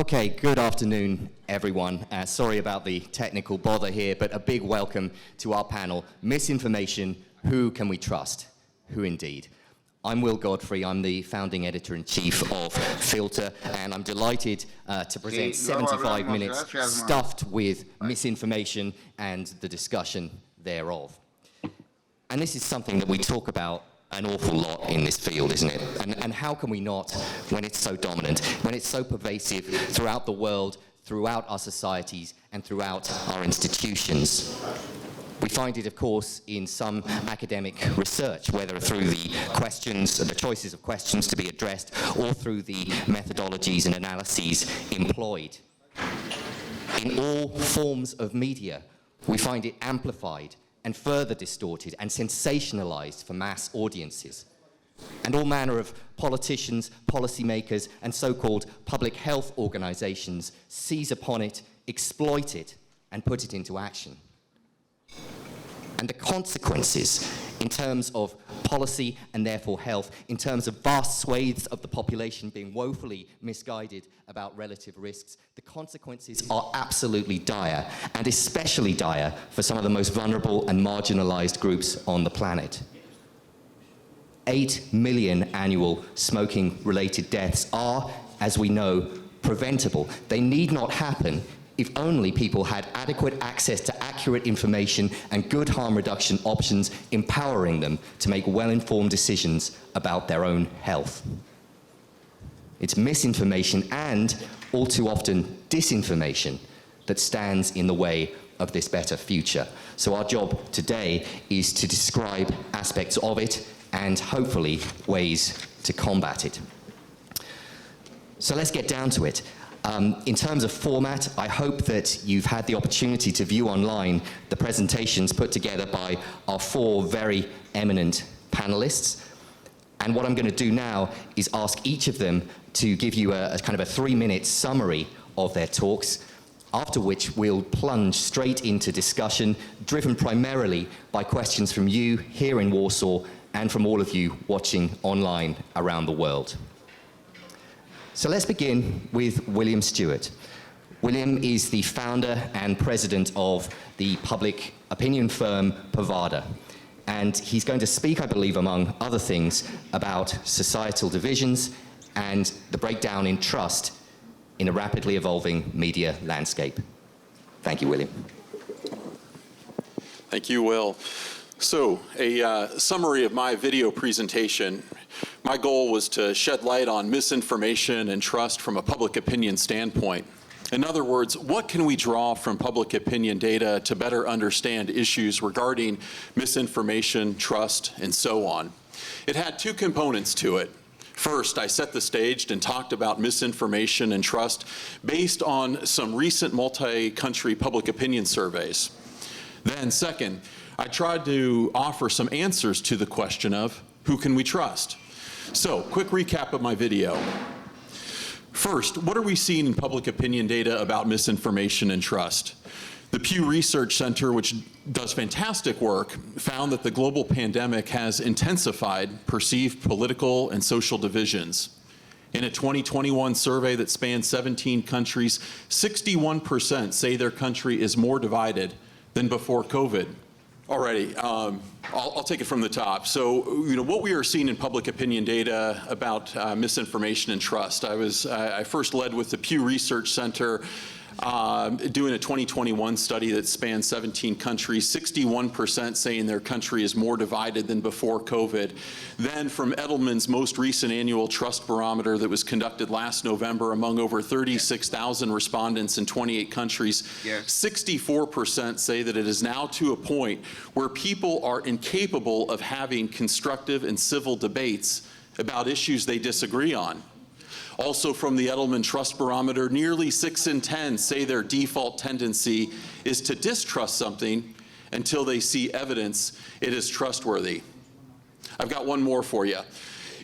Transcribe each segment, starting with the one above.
Okay, good afternoon, everyone. Sorry about the technical bother here, but a big welcome to our panel, Misinformation, Who Can We Trust? Who indeed? I'm Will Godfrey. I'm the founding editor-in-chief of Filter, and I'm delighted to present 75 minutes stuffed with misinformation and the discussion thereof. And this is something that we talk about an awful lot in this field, isn't it? And how can we not when it's so dominant, when it's so pervasive throughout the world, throughout our societies, and throughout our institutions? We find it, of course, in some academic research, whether through the questions, the choices of questions to be addressed, or through the methodologies and analyses employed. In all forms of media, we find it amplified and further distorted and sensationalized for mass audiences. And all manner of politicians, policymakers, and so-called public health organizations seize upon it, exploit it, and put it into action. And the consequences in terms of policy and therefore health, in terms of vast swathes of the population being woefully misguided about relative risks, the consequences are absolutely dire, and especially dire for some of the most vulnerable and marginalized groups on the planet. 8 million annual smoking-related deaths are, as we know, preventable. They need not happen if only people had adequate access to accurate information and good harm reduction options, empowering them to make well-informed decisions about their own health. It's misinformation and, all too often, disinformation that stands in the way of this better future. So our job today is to describe aspects of it and hopefully ways to combat it. So let's get down to it. In terms of format, I hope that you've had the opportunity to view online the presentations put together by our 4 very eminent panelists. And what I'm going to do now is ask each of them to give you a kind of a 3-minute summary of their talks, after which we'll plunge straight into discussion, driven primarily by questions from you here in Warsaw and from all of you watching online around the world. So let's begin with William Stewart. William is the founder and president of the public opinion firm Pavada. And he's going to speak, I believe, among other things, about societal divisions and the breakdown in trust in a rapidly evolving media landscape. Thank you, William. Thank you, Will. So, a summary of my video presentation. My goal was to shed light on misinformation and trust from a public opinion standpoint. In other words, what can we draw from public opinion data to better understand issues regarding misinformation, trust, and so on? It had 2 components to it. First, I set the stage and talked about misinformation and trust based on some recent multi-country public opinion surveys. Then second, I tried to offer some answers to the question of who can we trust? So, quick recap of my video. First, what are we seeing in public opinion data about misinformation and trust? The Pew Research Center, which does fantastic work, found that the global pandemic has intensified perceived political and social divisions. In a 2021 survey that spanned 17 countries, 61% say their country is more divided than before COVID. Alrighty, I'll take it from the top. So, what we are seeing in public opinion data about misinformation and trust. I first led with the Pew Research Center doing a 2021 study that spanned 17 countries, 61% saying their country is more divided than before COVID. Then from Edelman's most recent annual trust barometer that was conducted last November among over 36,000 respondents in 28 countries, 64% say that it is now to a point where people are incapable of having constructive and civil debates about issues they disagree on. Also from the Edelman Trust Barometer, nearly 6 in 10 say their default tendency is to distrust something until they see evidence it is trustworthy. I've got one more for you.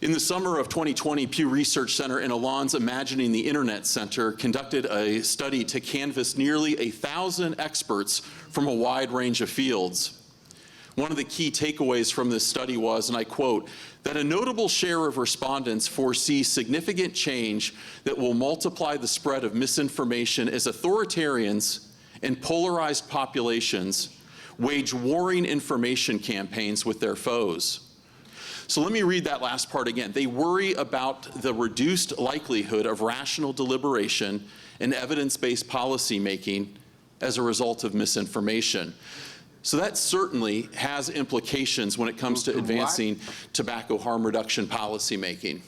In the summer of 2020, Pew Research Center and Alon's Imagining the Internet Center conducted a study to canvass nearly 1,000 experts from a wide range of fields. One of the key takeaways from this study was, and I quote, that a notable share of respondents foresee significant change that will multiply the spread of misinformation as authoritarians and polarized populations wage warring information campaigns with their foes. So let me read that last part again. They worry about the reduced likelihood of rational deliberation and evidence-based policy making as a result of misinformation. So that certainly has implications when it comes to advancing tobacco harm reduction policy making.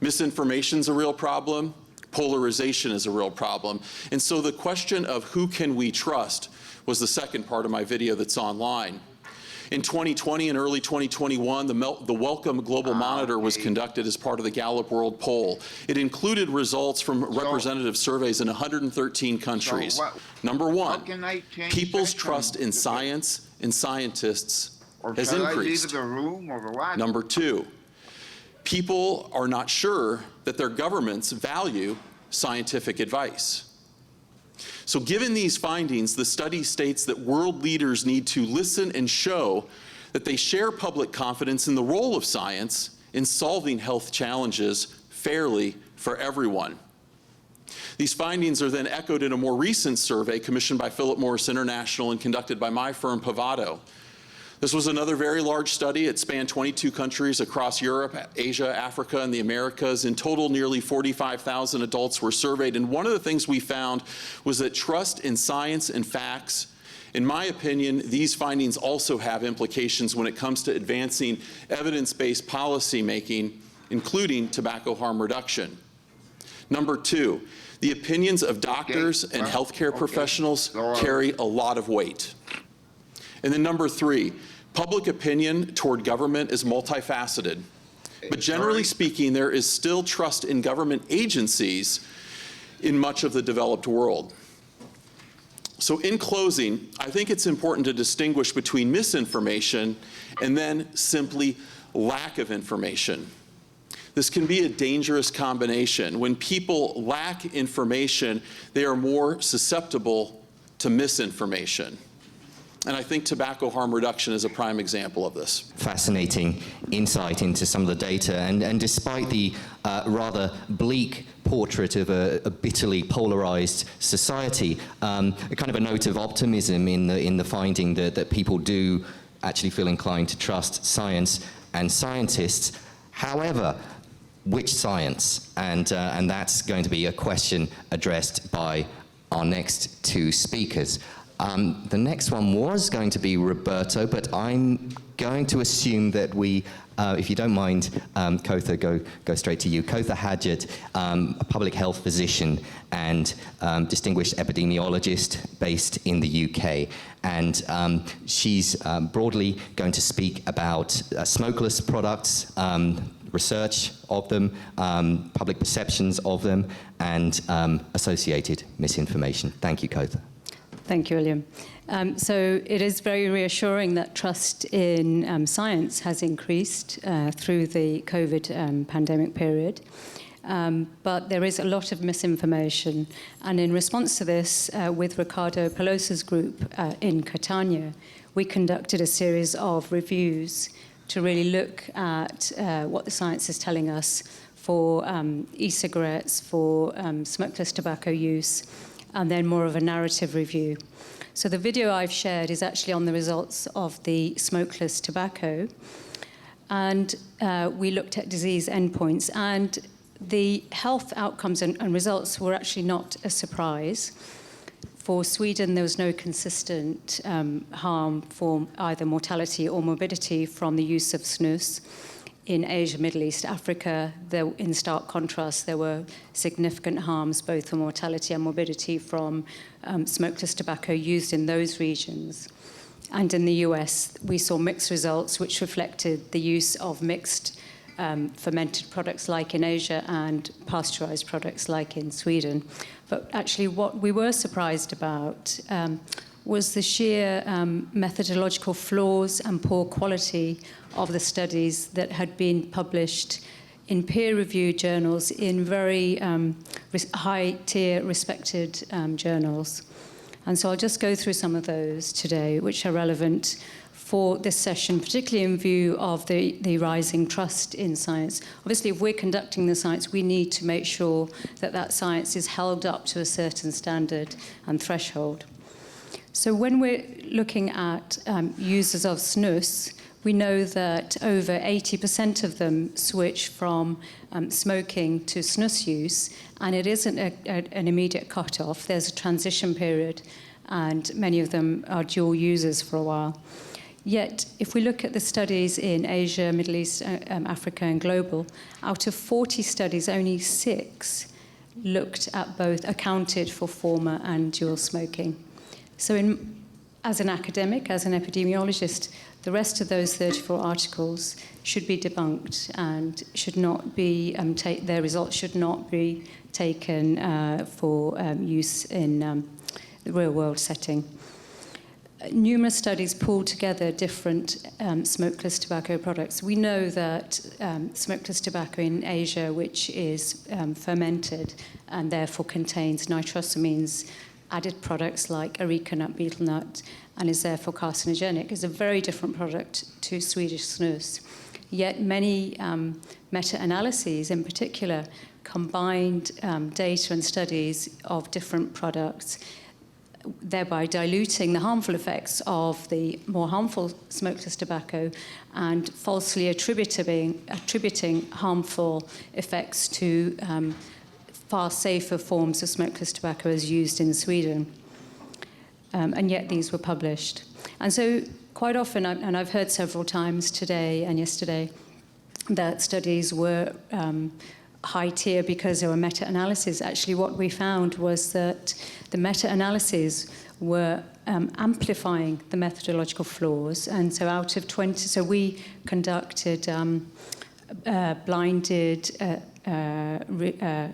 Misinformation is a real problem. Polarization is a real problem. And so the question of who can we trust was the second part of my video that's online. In 2020 and early 2021, the Welcome Global Monitor was conducted as part of the Gallup World Poll. It included results from representative surveys in 113 countries. Number one, people's trust in science and scientists has increased. Number two, people are not sure that their governments value scientific advice. So given these findings, the study states that world leaders need to listen and show that they share public confidence in the role of science in solving health challenges fairly for everyone. These findings are then echoed in a more recent survey commissioned by Philip Morris International and conducted by my firm, Pavado. This was another very large study. It spanned 22 countries across Europe, Asia, Africa, and the Americas. In total, nearly 45,000 adults were surveyed. And one of the things we found was that trust in science and facts, in my opinion, these findings also have implications when it comes to advancing evidence-based policy making, including tobacco harm reduction. Number two, the opinions of doctors and healthcare professionals carry a lot of weight. And then number three, public opinion toward government is multifaceted. But generally speaking, there is still trust in government agencies in much of the developed world. So in closing, I think it's important to distinguish between misinformation and then simply lack of information. This can be a dangerous combination. When people lack information, they are more susceptible to misinformation. And I think tobacco harm reduction is a prime example of this. Fascinating insight into some of the data. And despite the rather bleak portrait of a bitterly polarized society, a kind of a note of optimism in the finding that people do actually feel inclined to trust science and scientists. However, which science? And that's going to be a question addressed by our next two speakers. The next one was going to be Roberto, but I'm going to assume that we, if you don't mind, Cother, go straight to you. Cother Hajat, a public health physician and distinguished epidemiologist based in the UK. And she's broadly going to speak about smokeless products, research of them, public perceptions of them, and associated misinformation. Thank you, Cother. Thank you, William. So it is very reassuring that trust in science has increased through the COVID pandemic period. But there is a lot of misinformation. And in response to this, with Ricardo Pelosa's group in Catania, we conducted a series of reviews to really look at what the science is telling us for e-cigarettes, for smokeless tobacco use, and then more of a narrative review. So the video I've shared is actually on the results of the smokeless tobacco. And we looked at disease endpoints. And the health outcomes and results were actually not a surprise. For Sweden, there was no consistent harm for either mortality or morbidity from the use of snus. In Asia, Middle East, Africa, in stark contrast, there were significant harms both for mortality and morbidity from smokeless tobacco used in those regions. And in the US, we saw mixed results, which reflected the use of mixed fermented products like in Asia and pasteurized products like in Sweden. But actually what we were surprised about was the sheer methodological flaws and poor quality of the studies that had been published in peer-reviewed journals in very high-tier respected journals. And so I'll just go through some of those today, which are relevant for this session, particularly in view of the rising trust in science. Obviously, if we're conducting the science, we need to make sure that that science is held up to a certain standard and threshold. So when we're looking at users of snus, we know that over 80% of them switch from smoking to snus use, and it isn't an immediate cut-off. There's a transition period, and many of them are dual users for a while. Yet, if we look at the studies in Asia, Middle East, Africa, and global, out of 40 studies, only 6 looked at both, accounted for former and dual smoking. So as an academic, as an epidemiologist, the rest of those 34 articles should be debunked and should not be, their results should not be taken for use in the real-world setting. Numerous studies pulled together different smokeless tobacco products. We know that smokeless tobacco in Asia, which is fermented and therefore contains nitrosamines, added products like areca nut, betel nut, and is therefore carcinogenic, is a very different product to Swedish snus. Yet many meta-analyses in particular combined data and studies of different products, thereby diluting the harmful effects of the more harmful smokeless tobacco and falsely attributing harmful effects to far safer forms of smokeless tobacco as used in Sweden. And yet these were published. And so quite often, and I've heard several times today and yesterday, that studies were high tier because there were meta-analyses. Actually, what we found was that the meta-analyses were amplifying the methodological flaws. And so out of 20, so we conducted blinded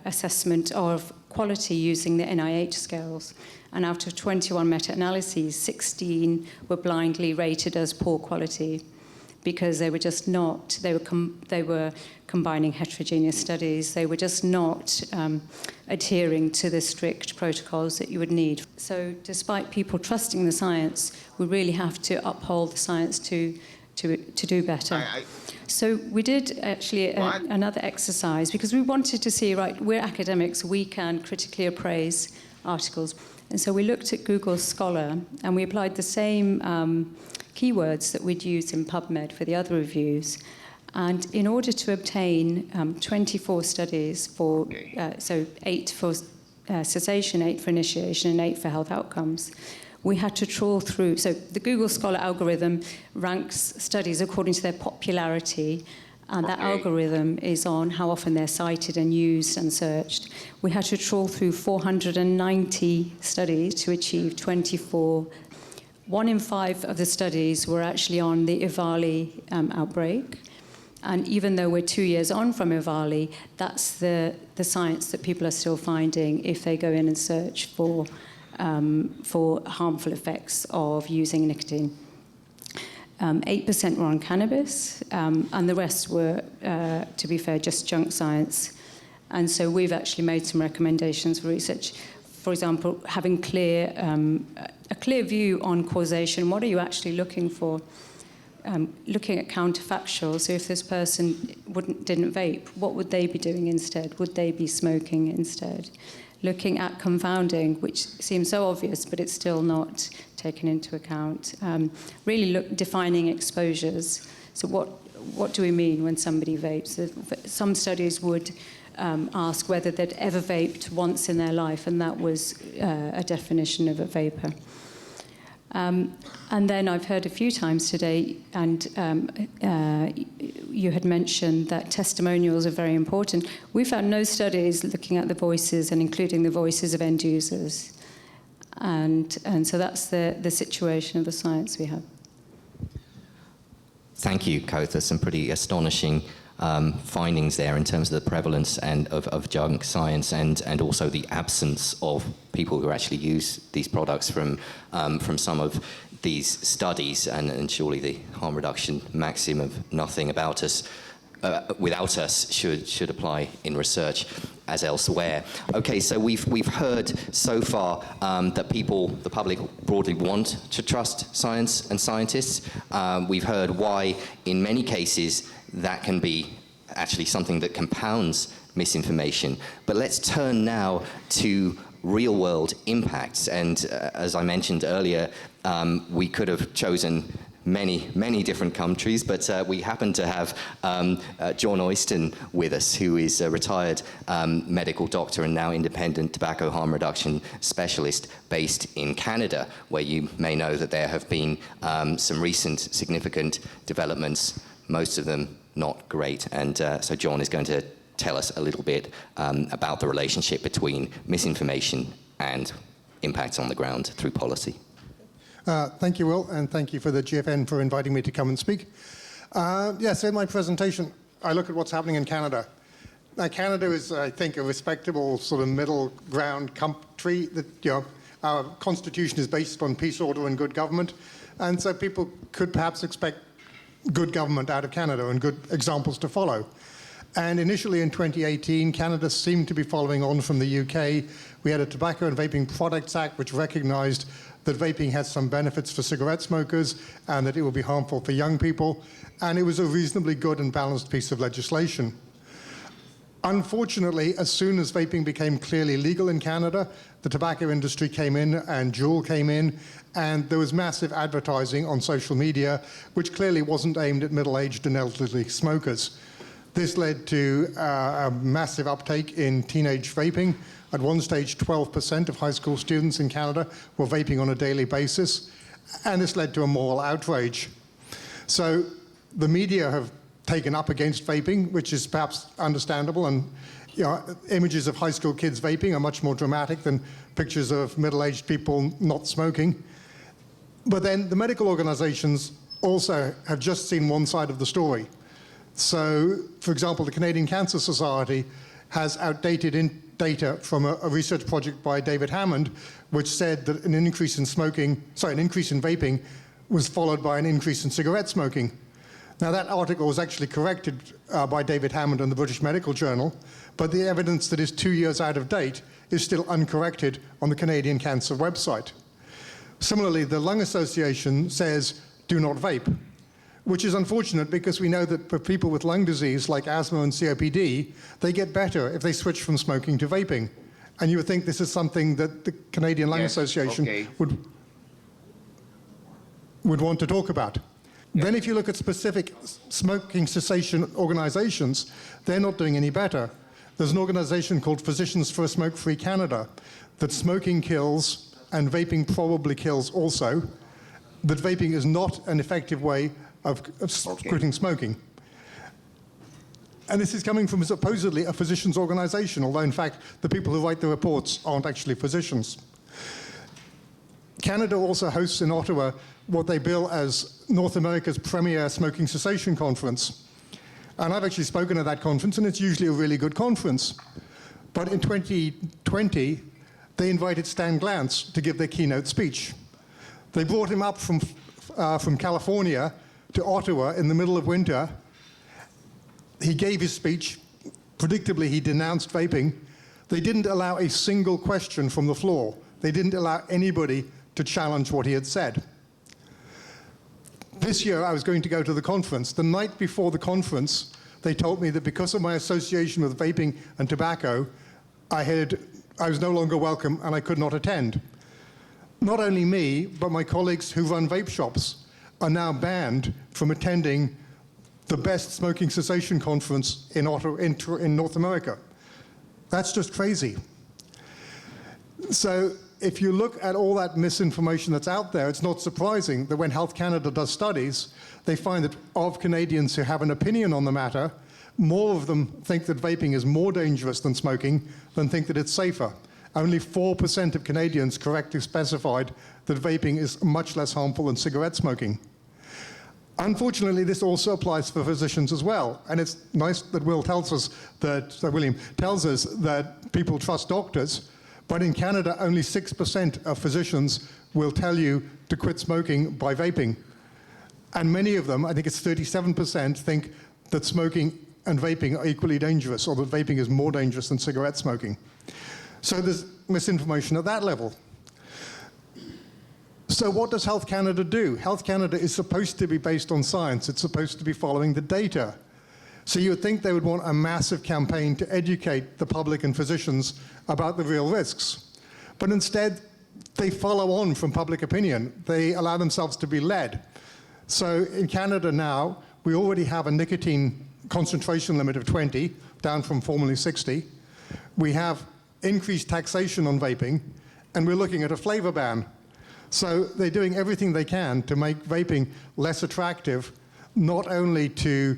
assessment of quality using the NIH scales. And out of 21 meta-analyses, 16 were blindly rated as poor quality because they were just not, they were combining heterogeneous studies. They were just not adhering to the strict protocols that you would need. So despite people trusting the science, we really have to uphold the science to do better. So we did actually another exercise because we wanted to see, right, we're academics, we can critically appraise articles. And so we looked at Google Scholar and we applied the same keywords that we'd used in PubMed for the other reviews. And in order to obtain 24 studies for, so 8 for cessation, 8 for initiation, and 8 for health outcomes, we had to trawl through. So the Google Scholar algorithm ranks studies according to their popularity, and that algorithm is on how often they're cited and used and searched. We had to trawl through 490 studies to achieve 24. 1 in 5 of the studies were actually on the EVALI outbreak. And even though we're 2 years on from EVALI, that's the science that people are still finding if they go in and search for harmful effects of using nicotine. 8% were on cannabis, and the rest were, to be fair, just junk science. And so we've actually made some recommendations for research. For example, having a clear view on causation. What are you actually looking for? Looking at counterfactuals. So if this person didn't vape, what would they be doing instead? Would they be smoking instead? Looking at confounding, which seems so obvious, but it's still not taken into account. Really defining exposures. So what do we mean when somebody vapes? Some studies would ask whether they'd ever vaped once in their life, and that was a definition of a vapor. And then I've heard a few times today, and you had mentioned that testimonials are very important. We found no studies looking at the voices and including the voices of end users. And so that's the situation of the science we have. Thank you, Cother. Some pretty astonishing findings there in terms of the prevalence and of junk science and also the absence of people who actually use these products from some of these studies, and surely the harm reduction maxim of nothing about us without us should apply in research as elsewhere. Okay, so we've heard so far that the public broadly want to trust science and scientists. We've heard why, in many cases, that can be actually something that compounds misinformation. But let's turn now to real-world impacts. And as I mentioned earlier, we could have chosen many different countries, but we happen to have John Oyston with us, who is a retired medical doctor and now independent tobacco harm reduction specialist based in Canada, where you may know that there have been some recent significant developments, most of them not great. And so John is going to tell us a little bit about the relationship between misinformation and impacts on the ground through policy. Thank you, Will, and thank you for the GFN for inviting me to come and speak. So in my presentation, I look at what's happening in Canada. Now, Canada is, I think, a respectable sort of middle ground country. That, our constitution is based on peace, order, and good government, and so people could perhaps expect good government out of Canada and good examples to follow. And initially in 2018, Canada seemed to be following on from the UK. We had a Tobacco and Vaping Products Act, which recognized that vaping has some benefits for cigarette smokers and that it will be harmful for young people. And it was a reasonably good and balanced piece of legislation. Unfortunately, as soon as vaping became clearly legal in Canada, the tobacco industry came in and Juul came in, and there was massive advertising on social media, which clearly wasn't aimed at middle-aged and elderly smokers. This led to a massive uptake in teenage vaping. At one stage, 12% of high school students in Canada were vaping on a daily basis, and this led to a moral outrage. So the media have taken up against vaping, which is perhaps understandable, and images of high school kids vaping are much more dramatic than pictures of middle-aged people not smoking. But then the medical organizations also have just seen one side of the story. So, for example, the Canadian Cancer Society has outdated data from a research project by David Hammond, which said that an increase in vaping was followed by an increase in cigarette smoking. Now, that article was actually corrected by David Hammond in the British Medical Journal, but the evidence that is 2 years out of date is still uncorrected on the Canadian Cancer website. Similarly, the Lung Association says, do not vape, which is unfortunate because we know that for people with lung disease like asthma and COPD, they get better if they switch from smoking to vaping. And you would think this is something that the Canadian Lung Association would want to talk about. Then if you look at specific smoking cessation organizations, they're not doing any better. There's an organization called Physicians for a Smoke-Free Canada that smoking kills and vaping probably kills also, that vaping is not an effective way of quitting smoking. And this is coming from supposedly a physicians' organization, although in fact the people who write the reports aren't actually physicians. Canada also hosts in Ottawa what they bill as North America's premier smoking cessation conference. And I've actually spoken at that conference, and it's usually a really good conference. But in 2020, they invited Stan Glantz to give their keynote speech. They brought him up from California to Ottawa in the middle of winter. He gave his speech. Predictably, he denounced vaping. They didn't allow a single question from the floor. They didn't allow anybody to challenge what he had said. This year, I was going to go to the conference. The night before the conference, they told me that because of my association with vaping and tobacco, I was no longer welcome and I could not attend. Not only me, but my colleagues who run vape shops are now banned from attending the best smoking cessation conference in North America. That's just crazy. So if you look at all that misinformation that's out there, it's not surprising that when Health Canada does studies, they find that of Canadians who have an opinion on the matter, more of them think that vaping is more dangerous than smoking than think that it's safer. Only 4% of Canadians correctly specified that vaping is much less harmful than cigarette smoking. Unfortunately, this also applies for physicians as well. And it's nice that William tells us that people trust doctors, but in Canada, only 6% of physicians will tell you to quit smoking by vaping. And many of them, I think it's 37%, think that smoking and vaping are equally dangerous, or that vaping is more dangerous than cigarette smoking. So there's misinformation at that level. So what does Health Canada do? Health Canada is supposed to be based on science. It's supposed to be following the data. So you would think they would want a massive campaign to educate the public and physicians about the real risks. But instead, they follow on from public opinion. They allow themselves to be led. So in Canada now, we already have a nicotine concentration limit of 20, down from formerly 60. We have increased taxation on vaping, and we're looking at a flavor ban. So they're doing everything they can to make vaping less attractive, not only to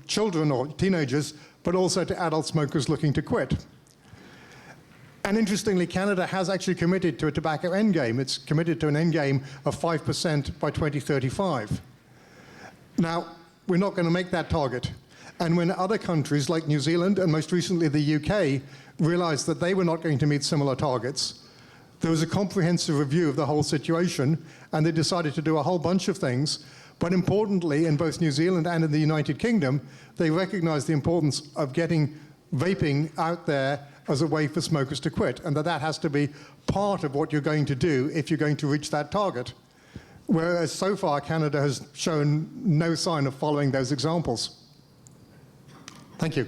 children or teenagers, but also to adult smokers looking to quit. And interestingly, Canada has actually committed to a tobacco endgame. It's committed to an endgame of 5% by 2035. Now, we're not going to make that target. And when other countries like New Zealand and most recently the UK realized that they were not going to meet similar targets, there was a comprehensive review of the whole situation, and they decided to do a whole bunch of things. But importantly, in both New Zealand and in the United Kingdom, they recognized the importance of getting vaping out there as a way for smokers to quit, and that has to be part of what you're going to do if you're going to reach that target. Whereas so far, Canada has shown no sign of following those examples. Thank you.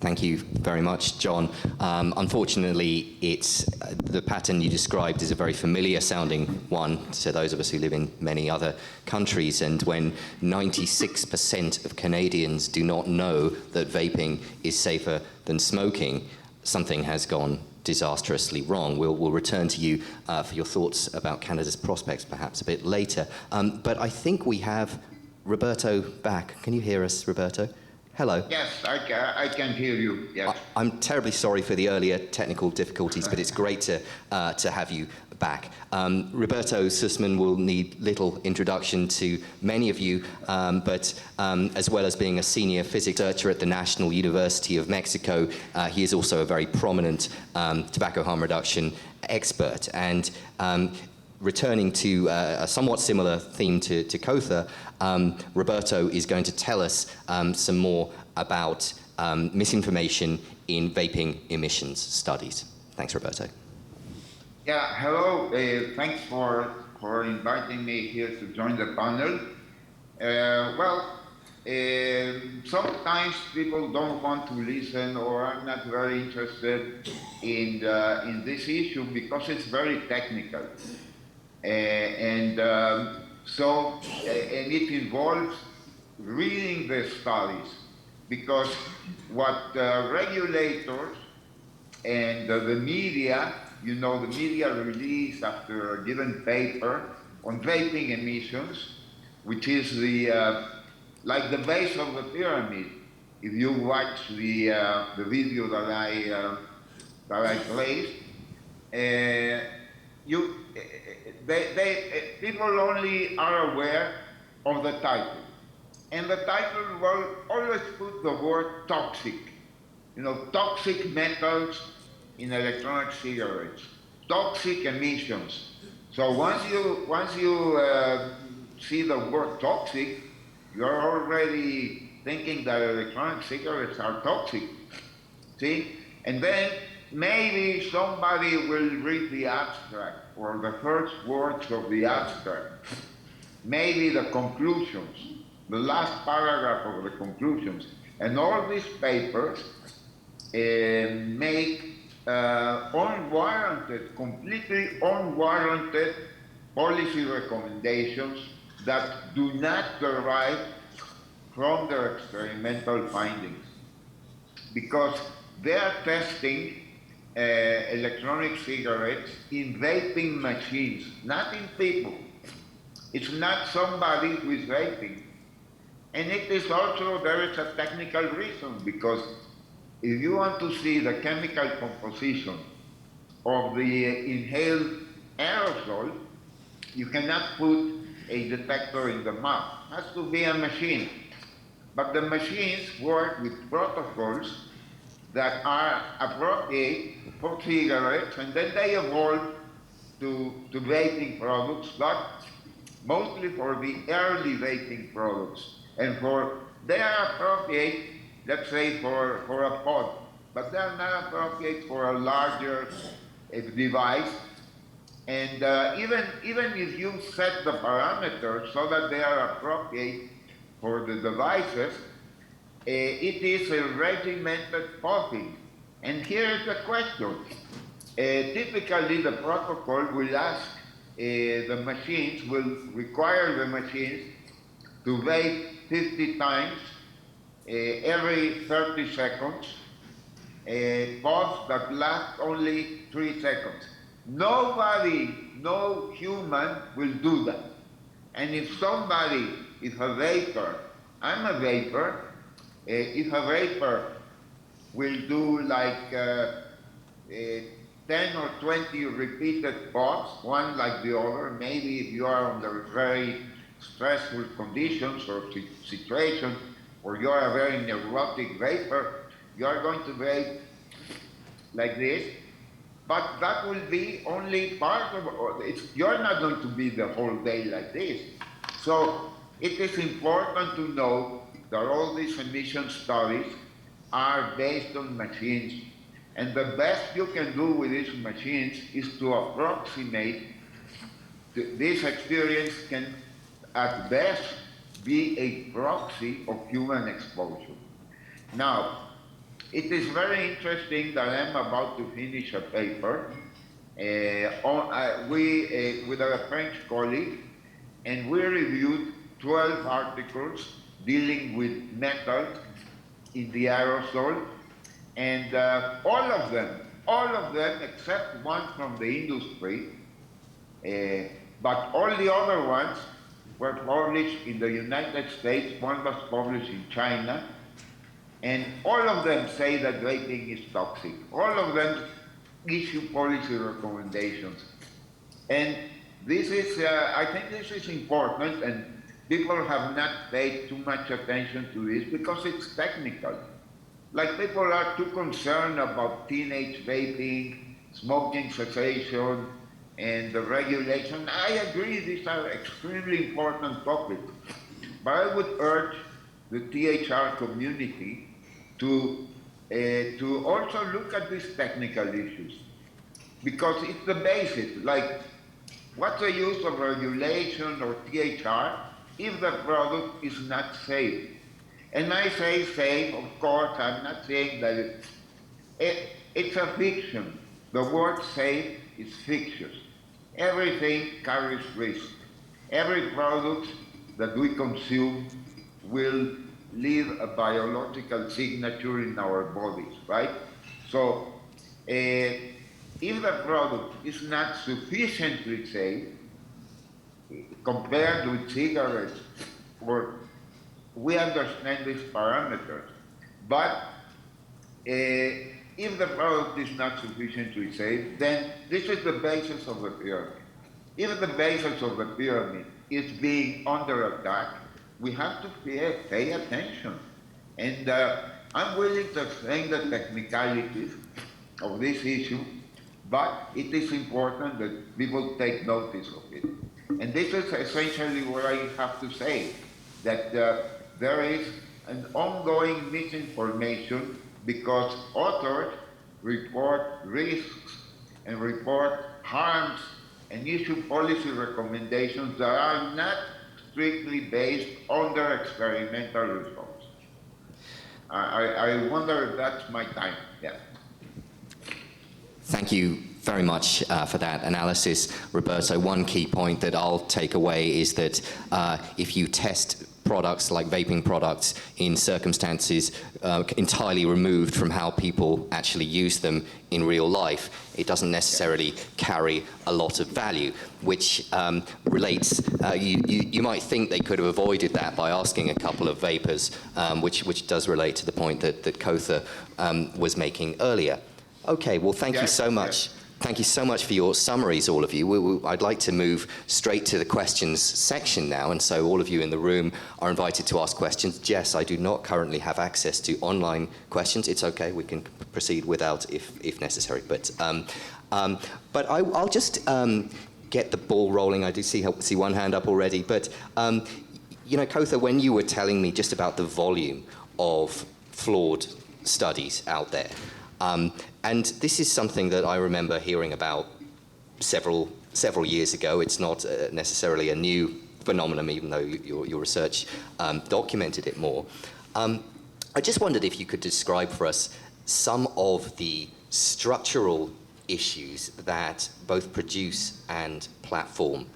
Thank you very much, John. Unfortunately, the pattern you described is a very familiar sounding one to those of us who live in many other countries. And when 96% of Canadians do not know that vaping is safer than smoking, something has gone disastrously wrong. We'll return to you for your thoughts about Canada's prospects perhaps a bit later. But I think we have Roberto back. Can you hear us, Roberto? Hello. Yes, I can hear you. Yes. I'm terribly sorry for the earlier technical difficulties, but it's great to have you back. Roberto Sussman will need little introduction to many of you, but as well as being a senior physics researcher at the National University of Mexico, he is also a very prominent tobacco harm reduction expert. And returning to a somewhat similar theme to Cother, Roberto is going to tell us some more about misinformation in vaping emissions studies. Thanks, Roberto. Yeah, hello. Thanks for inviting me here to join the panel. Sometimes people don't want to listen or are not very interested in this issue because it's very technical. And it involves reading the studies, because what regulators and the media, the media release after a given paper on vaping emissions, which is like the base of the pyramid. If you watch the video that I placed, people only are aware of the title. And the title will always put the word toxic. Toxic metals in electronic cigarettes, toxic emissions. So once you see the word toxic, you're already thinking that electronic cigarettes are toxic. See? And then maybe somebody will read the abstract or the first words of the abstract, maybe the conclusions, the last paragraph of the conclusions. And all these papers make unwarranted, completely unwarranted policy recommendations that do not derive from their experimental findings, because they are testing electronic cigarettes in vaping machines, not in people. It's not somebody who is vaping. And it is also, there is a technical reason, because if you want to see the chemical composition of the inhaled aerosol, you cannot put a detector in the mouth. It has to be a machine. But the machines work with protocols that are appropriate for cigarettes, and then they evolve to vaping products, but mostly for the early vaping products. And for They are appropriate, let's say, for a pod, but they're not appropriate for a larger device. And even if you set the parameters so that they are appropriate for the devices, it is a regimented popping. And here is the question. Typically, the protocol will ask the machines, will require the machines to vape 50 times every 30 seconds, pods that last only 3 seconds. Nobody, no human will do that. And if somebody, if a vapor, I'm a vapor, if a vapor will do like 10 or 20 repeated pods, one like the other, maybe if you are under very stressful conditions or situations, or you are a very neurotic vapor, you are going to vape like this, but that will be only part of it. You're not going to be the whole day like this. So it is important to know that all these emission studies are based on machines. And the best you can do with these machines is to approximate. This experience can, at best, be a proxy of human exposure. Now, it is very interesting that I'm about to finish a paper with a French colleague, and we reviewed 12 articles dealing with metal in the aerosol, and all of them except one from the industry, but all the other ones were published in the United States, one was published in China, and all of them say that vaping is toxic. All of them issue policy recommendations. And this is, I think this is important, and people have not paid too much attention to this because it's technical. Like, people are too concerned about teenage vaping, smoking cessation, and the regulation. I agree, these are extremely important topics. But I would urge the THR community to also look at these technical issues, because it's the basis. Like, what's the use of regulation or THR if the product is not safe? And I say safe, of course, I'm not saying that it's a fiction. The word safe is fictitious. Everything carries risk. Every product that we consume will leave a biological signature in our bodies, right? So if the product is not sufficiently safe compared with cigarettes, or we understand these parameters, but if the product is not sufficiently safe, then this is the basis of the pyramid. If the basis of the pyramid is being under attack, we have to pay attention. And I'm willing to explain the technicalities of this issue, but it is important that people take notice of it. And this is essentially what I have to say, that there is an ongoing misinformation because authors report risks and report harms and issue policy recommendations that are not strictly based on their experimental results. I wonder if that's my time. Yeah. Thank you very much for that analysis, Roberto. One key point that I'll take away is that if you test products like vaping products in circumstances entirely removed from how people actually use them in real life, it doesn't necessarily carry a lot of value, which relates, you might think they could have avoided that by asking a couple of vapors, which does relate to the point that Cother was making earlier. Okay, well, thank you so much. Thank you so much for your summaries, all of you. I'd like to move straight to the questions section now, and so all of you in the room are invited to ask questions. Jess, I do not currently have access to online questions. It's okay, we can proceed without if necessary. But I'll just get the ball rolling. I do see one hand up already, but you know, Cother, when you were telling me just about the volume of flawed studies out there, and this is something that I remember hearing about several years ago. It's not necessarily a new phenomenon, even though your research documented it more. I just wondered if you could describe for us some of the structural issues that both produce and platform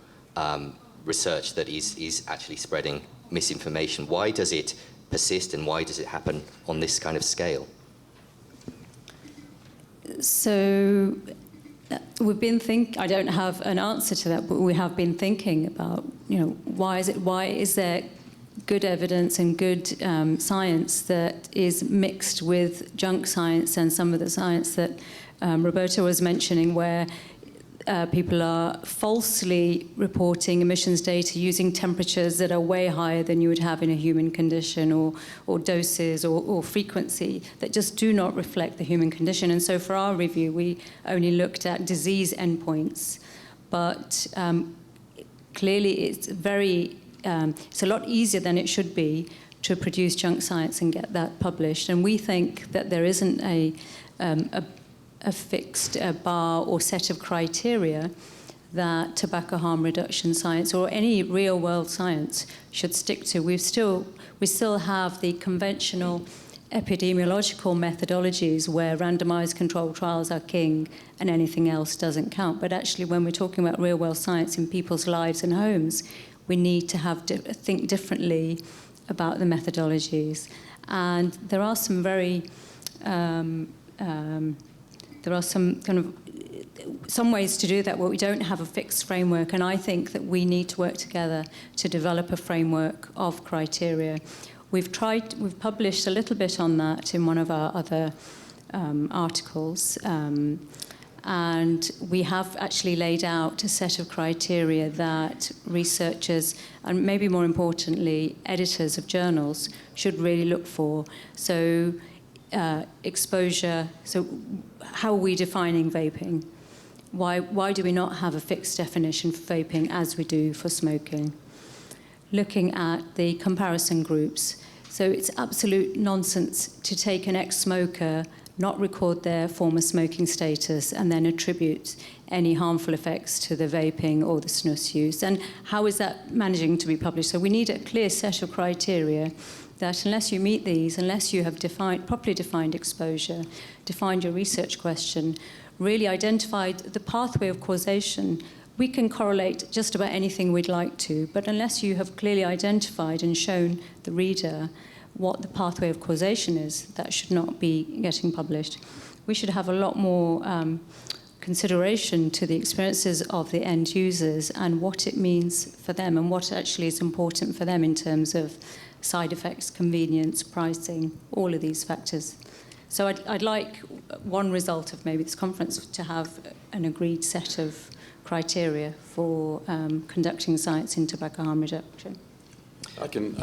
research that is actually spreading misinformation. Why does it persist, and why does it happen on this kind of scale? So we've been I don't have an answer to that, but we have been thinking about, you know, why is there good evidence and good science that is mixed with junk science and some of the science that Roberto was mentioning, where people are falsely reporting emissions data using temperatures that are way higher than you would have in a human condition, or doses or frequency that just do not reflect the human condition. And so for our review, we only looked at disease endpoints. But clearly it's it's a lot easier than it should be to produce junk science and get that published. And we think that there isn't a fixed bar or set of criteria that tobacco harm reduction science or any real-world science should stick to. We still have the conventional epidemiological methodologies where randomized controlled trials are king and anything else doesn't count. But actually, when we're talking about real-world science in people's lives and homes, we need to think differently about the methodologies. And there are some very there are some ways to do that where we don't have a fixed framework, and I think that we need to work together to develop a framework of criteria. We've published a little bit on that in one of our other articles, and we have actually laid out a set of criteria that researchers, and maybe more importantly, editors of journals, should really look for. So exposure, so how are we defining vaping? Why do we not have a fixed definition for vaping as we do for smoking? Looking at the comparison groups. So it's absolute nonsense to take an ex-smoker, not record their former smoking status, and then attribute any harmful effects to the vaping or the snus use. And how is that managing to be published? So we need a clear set of criteria that unless you meet these, unless you have properly defined exposure, defined your research question, really identified the pathway of causation, we can correlate just about anything we'd like to, but unless you have clearly identified and shown the reader what the pathway of causation is, that should not be getting published. We should have a lot more consideration to the experiences of the end users and what it means for them and what actually is important for them in terms of side effects, convenience, pricing, all of these factors. So I'd like one result of maybe this conference to have an agreed set of criteria for conducting science in tobacco harm reduction. I can,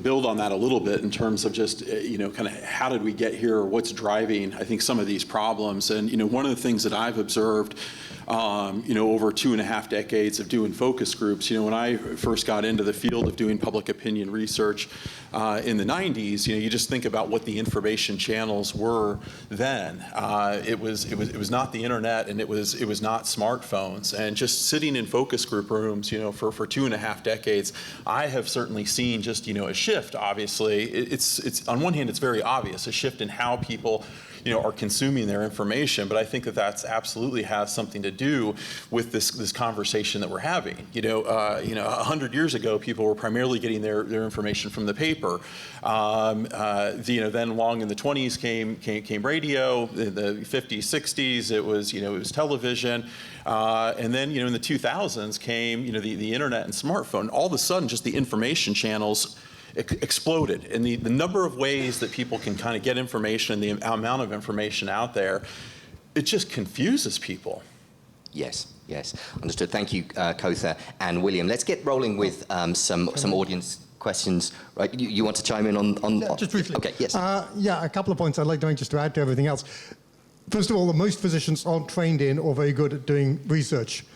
build on that a little bit in terms of just, kind of how did we get here, or what's driving, I think, some of these problems. And, one of the things that I've observed, over 2.5 decades of doing focus groups, when I first got into the field of doing public opinion research in the 90s, you just think about what the information channels were then. It was not the internet, and it was not smartphones. And just sitting in focus group rooms, for 2.5 decades, I have certainly seen just, a shift. Obviously, it's on one hand, it's very obvious, a shift in how people are consuming their information, but I think that that's absolutely has something to do with this conversation that we're having. 100 years ago, people were primarily getting their information from the paper. Then along in the 20s came radio. In the 50s, 60s, it was television, and then in the 2000s came the internet and smartphone. All of a sudden, just the information channels exploded, and the number of ways that people can kind of get information and the amount of information out there, it just confuses people. Yes, understood. Thank you, Cother and William. Let's get rolling with some audience questions. Right, you want to chime in on just briefly? Okay, yes. A couple of points I'd like to make just to add to everything else. First of all, most physicians aren't trained in or very good at doing research.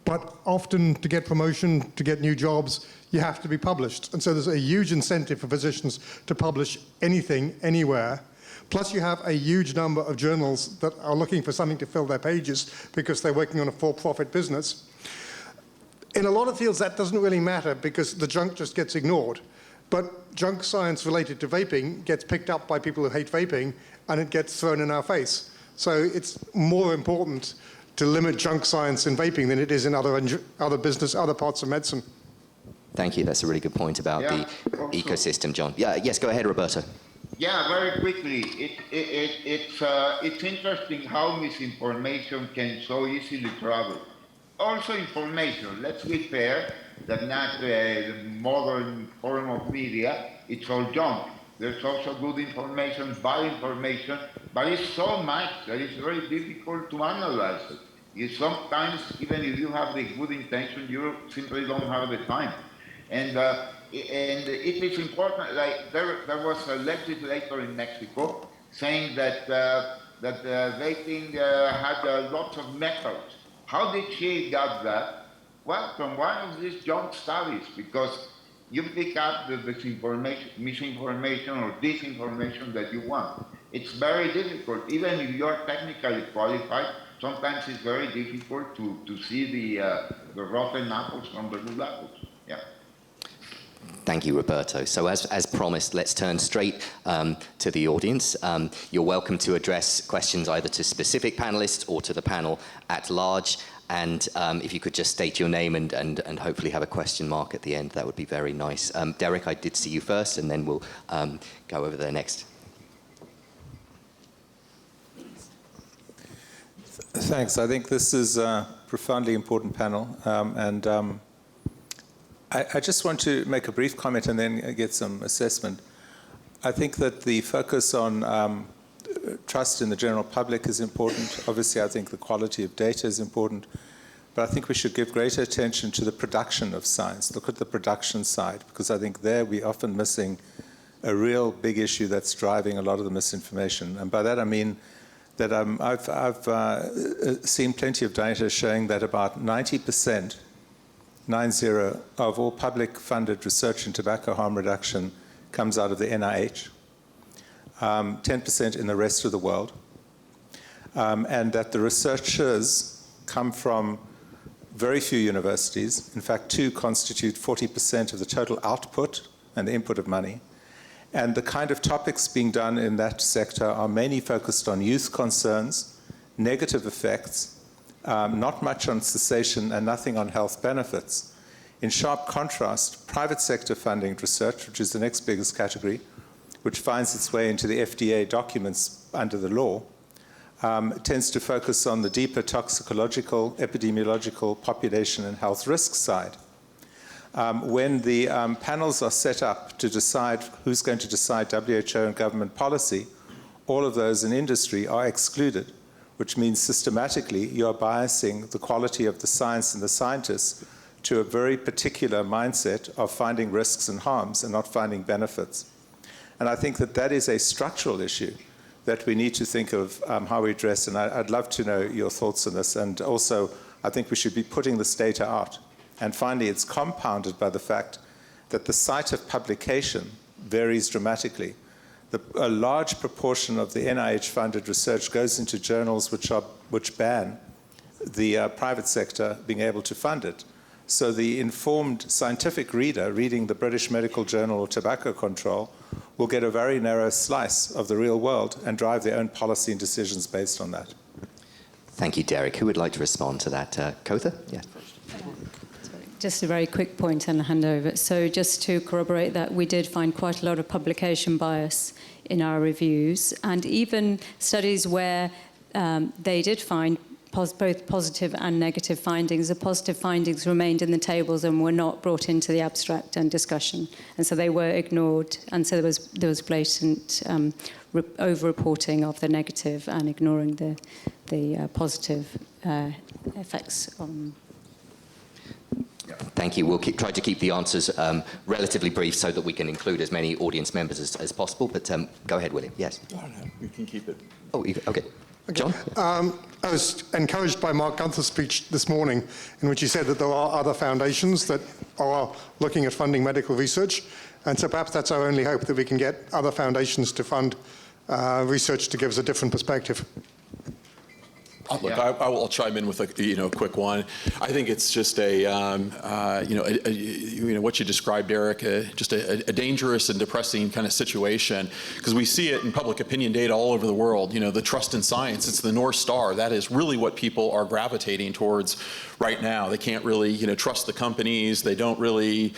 But often to get promotion, to get new jobs, you have to be published. And so there's a huge incentive for physicians to publish anything, anywhere. Plus you have a huge number of journals that are looking for something to fill their pages because they're working on a for-profit business. In a lot of fields that doesn't really matter because the junk just gets ignored. But junk science related to vaping gets picked up by people who hate vaping and it gets thrown in our face. So it's more important to limit junk science in vaping than it is in other business, other parts of medicine. Thank you. That's a really good point about the ecosystem, John. Yeah, yes, go ahead, Roberto. Yeah, very quickly. It's interesting how misinformation can so easily travel. Also information. Let's be fair that not the modern form of media, it's all junk. There's also good information, bad information, but it's so much that it's very difficult to analyze it. Sometimes, even if you have the good intention, you simply don't have the time. And it is important, like there was a legislator in Mexico saying that vaping had lots of methods. How did she get that? Well, from one of these junk studies, because you pick up the misinformation or disinformation that you want. It's very difficult. Even if you're technically qualified, sometimes it's very difficult to see the rotten apples from the good apples. Yeah. Thank you, Roberto. So as promised, let's turn straight to the audience. You're welcome to address questions either to specific panelists or to the panel at large. And if you could just state your name and hopefully have a question mark at the end, that would be very nice. Derek, I did see you first, and then we'll go over there next. Thanks. I think this is a profoundly important panel. I just want to make a brief comment and then get some assessment. I think that the focus on trust in the general public is important. Obviously, I think the quality of data is important. But I think we should give greater attention to the production of science. Look at the production side, because I think there we're often missing a real big issue that's driving a lot of the misinformation. And by that I mean that I've seen plenty of data showing that about 90%, 90, of all public-funded research in tobacco harm reduction comes out of the NIH. 10% in the rest of the world, and that the researchers come from very few universities. In fact, 2 constitute 40% of the total output and the input of money. And the kind of topics being done in that sector are mainly focused on youth concerns, negative effects, not much on cessation and nothing on health benefits. In sharp contrast, private sector funding research, which is the next biggest category, which finds its way into the FDA documents under the law, tends to focus on the deeper toxicological, epidemiological, population and health risk side. When the panels are set up to decide who's going to decide WHO and government policy, all of those in industry are excluded, which means systematically you are biasing the quality of the science and the scientists to a very particular mindset of finding risks and harms and not finding benefits. And I think that that is a structural issue that we need to think of how we address, and I'd love to know your thoughts on this. And also, I think we should be putting this data out. And finally, it's compounded by the fact that the site of publication varies dramatically. A large proportion of the NIH-funded research goes into journals which ban the private sector being able to fund it. So the informed scientific reader reading the British Medical Journal or Tobacco Control will get a very narrow slice of the real world and drive their own policy and decisions based on that. Thank you, Derek. Who would like to respond to that? Cother? Yeah. Just a very quick point and hand over. So just to corroborate that, we did find quite a lot of publication bias in our reviews, and even studies where they did find both positive and negative findings. The positive findings remained in the tables and were not brought into the abstract and discussion, and so they were ignored. And so there was blatant over-reporting of the negative and ignoring the positive effects on. Thank you. We'll try to keep the answers relatively brief so that we can include as many audience members as possible. But go ahead, William. Yes. Oh, no, you can keep it. Oh, okay. John? I was encouraged by Mark Gunther's speech this morning, in which he said that there are other foundations that are looking at funding medical research. And so perhaps that's our only hope, that we can get other foundations to fund research to give us a different perspective. Look, I will chime in with a quick one. I think it's just what you described, Eric, just a dangerous and depressing kind of situation, because we see it in public opinion data all over the world. The trust in science, it's the North Star. That is really what people are gravitating towards right now. They can't really, trust the companies. They don't really,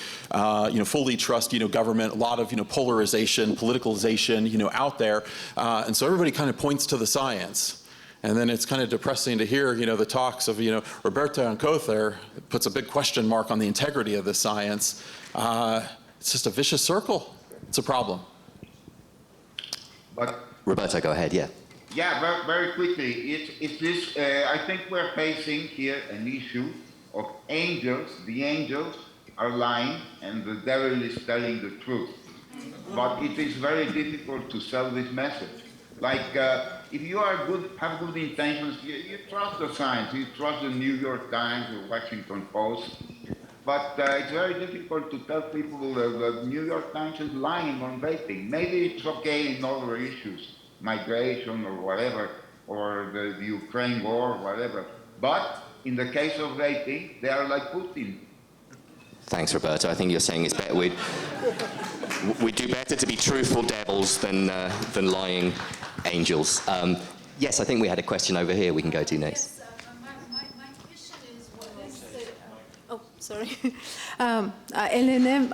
fully trust, government. A lot of, polarization, politicalization, out there, and so everybody kind of points to the science. And then it's kind of depressing to hear, the talks of, Roberto and Cother puts a big question mark on the integrity of the science. It's just a vicious circle. It's a problem. But Roberto, go ahead, yeah. yeah, very quickly, it's this, I think we're facing here an issue of angels. The angels are lying and the devil is telling the truth. But it is very difficult to sell this message. Like, if you are have good intentions, you trust the science, you trust the New York Times or Washington Post, but it's very difficult to tell people the New York Times is lying on vaping. Maybe it's okay in other issues, migration or whatever, or the Ukraine war or whatever, but in the case of vaping, they are like Putin. Thanks, Roberto. I think you're saying it's better. We do better to be truthful devils than lying angels. Yes, I think we had a question over here we can go to next. Yes, my question is, what is the... sorry. LNM,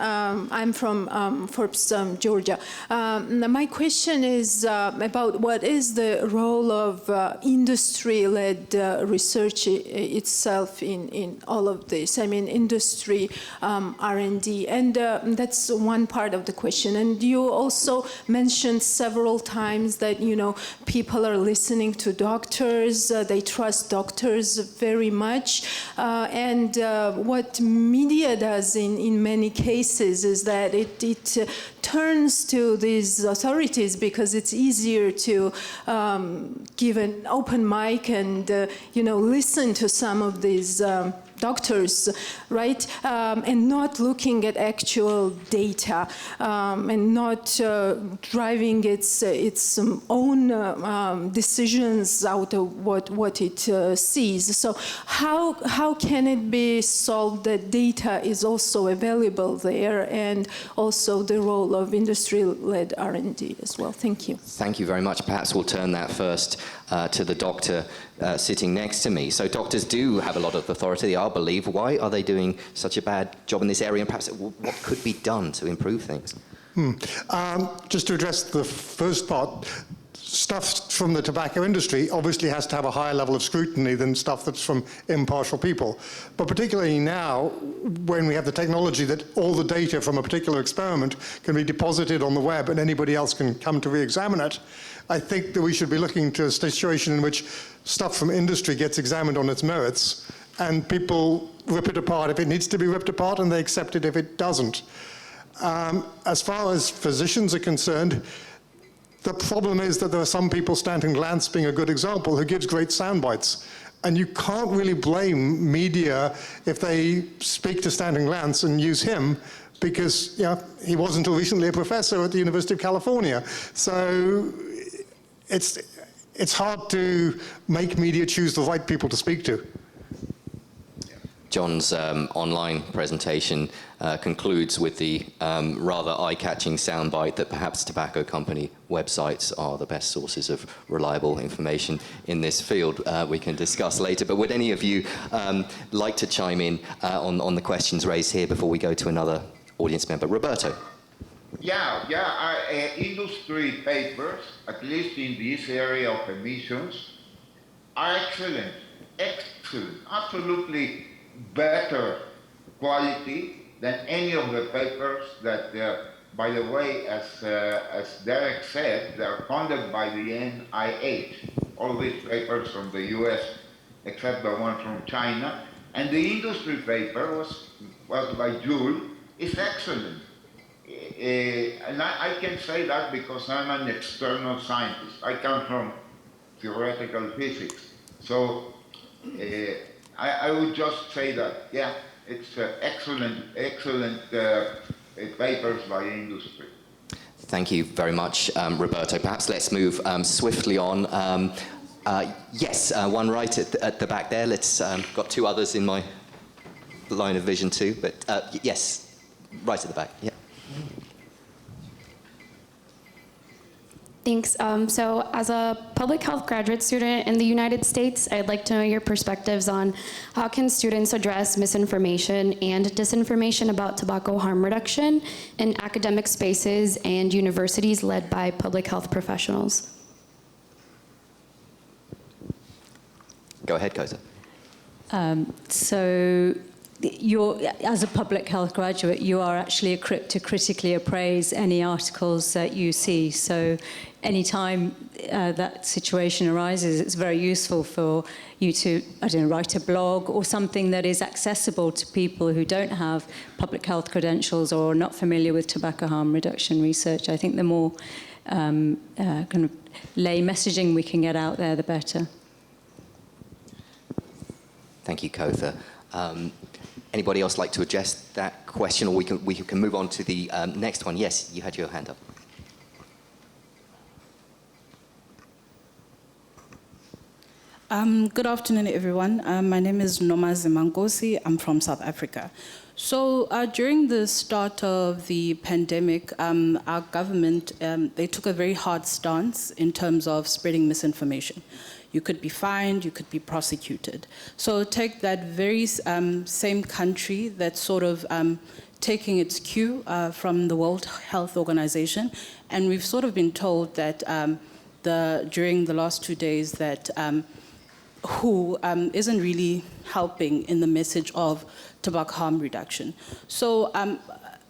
I'm from Forbes, Georgia. My question is about what is the role of industry-led research itself in all of this. I mean, industry, R&D, and that's one part of the question. And you also mentioned several times that, people are listening to doctors, they trust doctors very much, and what media does in many cases is that it turns to these authorities because it's easier to give an open mic and listen to some of these doctors, right? And not looking at actual data and not driving its own decisions out of what it sees. So how can it be solved that data is also available there, and also the role of industry-led R&D as well? Thank you. Thank you very much. Perhaps we'll turn that first to the doctor sitting next to me. So doctors do have a lot of authority, I believe. Why are they doing such a bad job in this area? And perhaps what could be done to improve things? Just to address the first part, stuff from the tobacco industry obviously has to have a higher level of scrutiny than stuff that's from impartial people. But particularly now, when we have the technology that all the data from a particular experiment can be deposited on the web and anybody else can come to re-examine it, I think that we should be looking to a situation in which stuff from industry gets examined on its merits and people rip it apart if it needs to be ripped apart, and they accept it if it doesn't. As far as physicians are concerned, the problem is that there are some people, Stanton Glantz being a good example, who gives great sound bites. And you can't really blame media if they speak to Stanton Glantz and use him, because he was until recently a professor at the University of California. So it's hard to make media choose the right people to speak to. John's online presentation concludes with the rather eye-catching soundbite that perhaps tobacco company websites are the best sources of reliable information in this field. We can discuss later, but would any of you like to chime in on the questions raised here before we go to another audience member? Roberto. Industry papers, at least in this area of emissions, are excellent, absolutely better quality than any of the papers that, by the way, as Derek said, they are funded by the NIH. All these papers from the US, except the one from China. And the industry paper was by Jules, is excellent. And I can say that because I'm an external scientist. I come from theoretical physics. So I would just say that, yeah, it's excellent papers by industry. Thank you very much, Roberto. Perhaps let's move swiftly on. Yes, one right at the back there. Let's got two others in my line of vision too, but yes, right at the back. Yeah. Thanks. So as a public health graduate student in the United States, I'd like to know your perspectives on how can students address misinformation and disinformation about tobacco harm reduction in academic spaces and universities led by public health professionals? Go ahead, Cother. So as a public health graduate, you are actually equipped to critically appraise any articles that you see. So anytime that situation arises, it's very useful for you to, I don't know, write a blog or something that is accessible to people who don't have public health credentials or are not familiar with tobacco harm reduction research. I think the more kind of lay messaging we can get out there, the better. Thank you, Cother. Anybody else like to address that question, or we can move on to the next one? Yes, you had your hand up. Good afternoon, everyone. My name is Noma Zimangosi. I'm from South Africa. So during the start of the pandemic, our government, they took a very hard stance in terms of spreading misinformation. You could be fined, you could be prosecuted. So take that very same country that's sort of taking its cue from the World Health Organization, and we've sort of been told that during the last 2 days that WHO isn't really helping in the message of tobacco harm reduction. So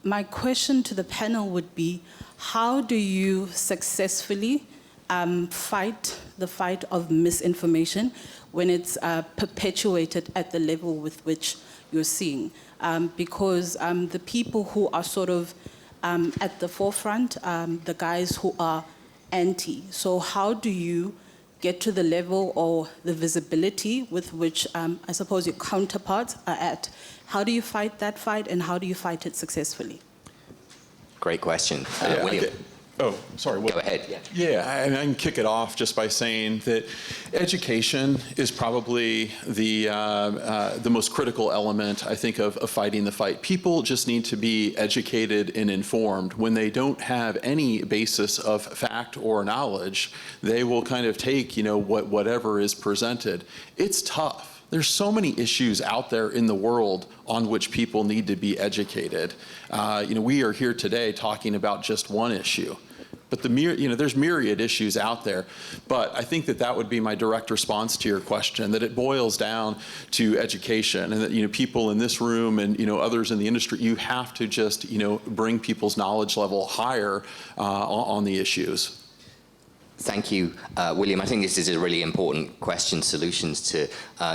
my question to the panel would be, how do you successfully fight the fight of misinformation when it's perpetuated at the level with which you're seeing? Because the people who are sort of at the forefront, the guys who are anti, so how do you get to the level or the visibility with which I suppose your counterparts are at? How do you fight that fight, and how do you fight it successfully? Great question. Yeah, William. Oh, sorry. Go ahead. Yeah, I can kick it off just by saying that education is probably the most critical element, I think, of fighting the fight. People just need to be educated and informed. When they don't have any basis of fact or knowledge, they will kind of take, whatever is presented. It's tough. There's so many issues out there in the world on which people need to be educated. We are here today talking about just one issue, but there's myriad issues out there. But I think that would be my direct response to your question, that it boils down to education, and that people in this room and others in the industry, you have to just bring people's knowledge level higher on the issues. Thank you, William. I think this is a really important question, solutions to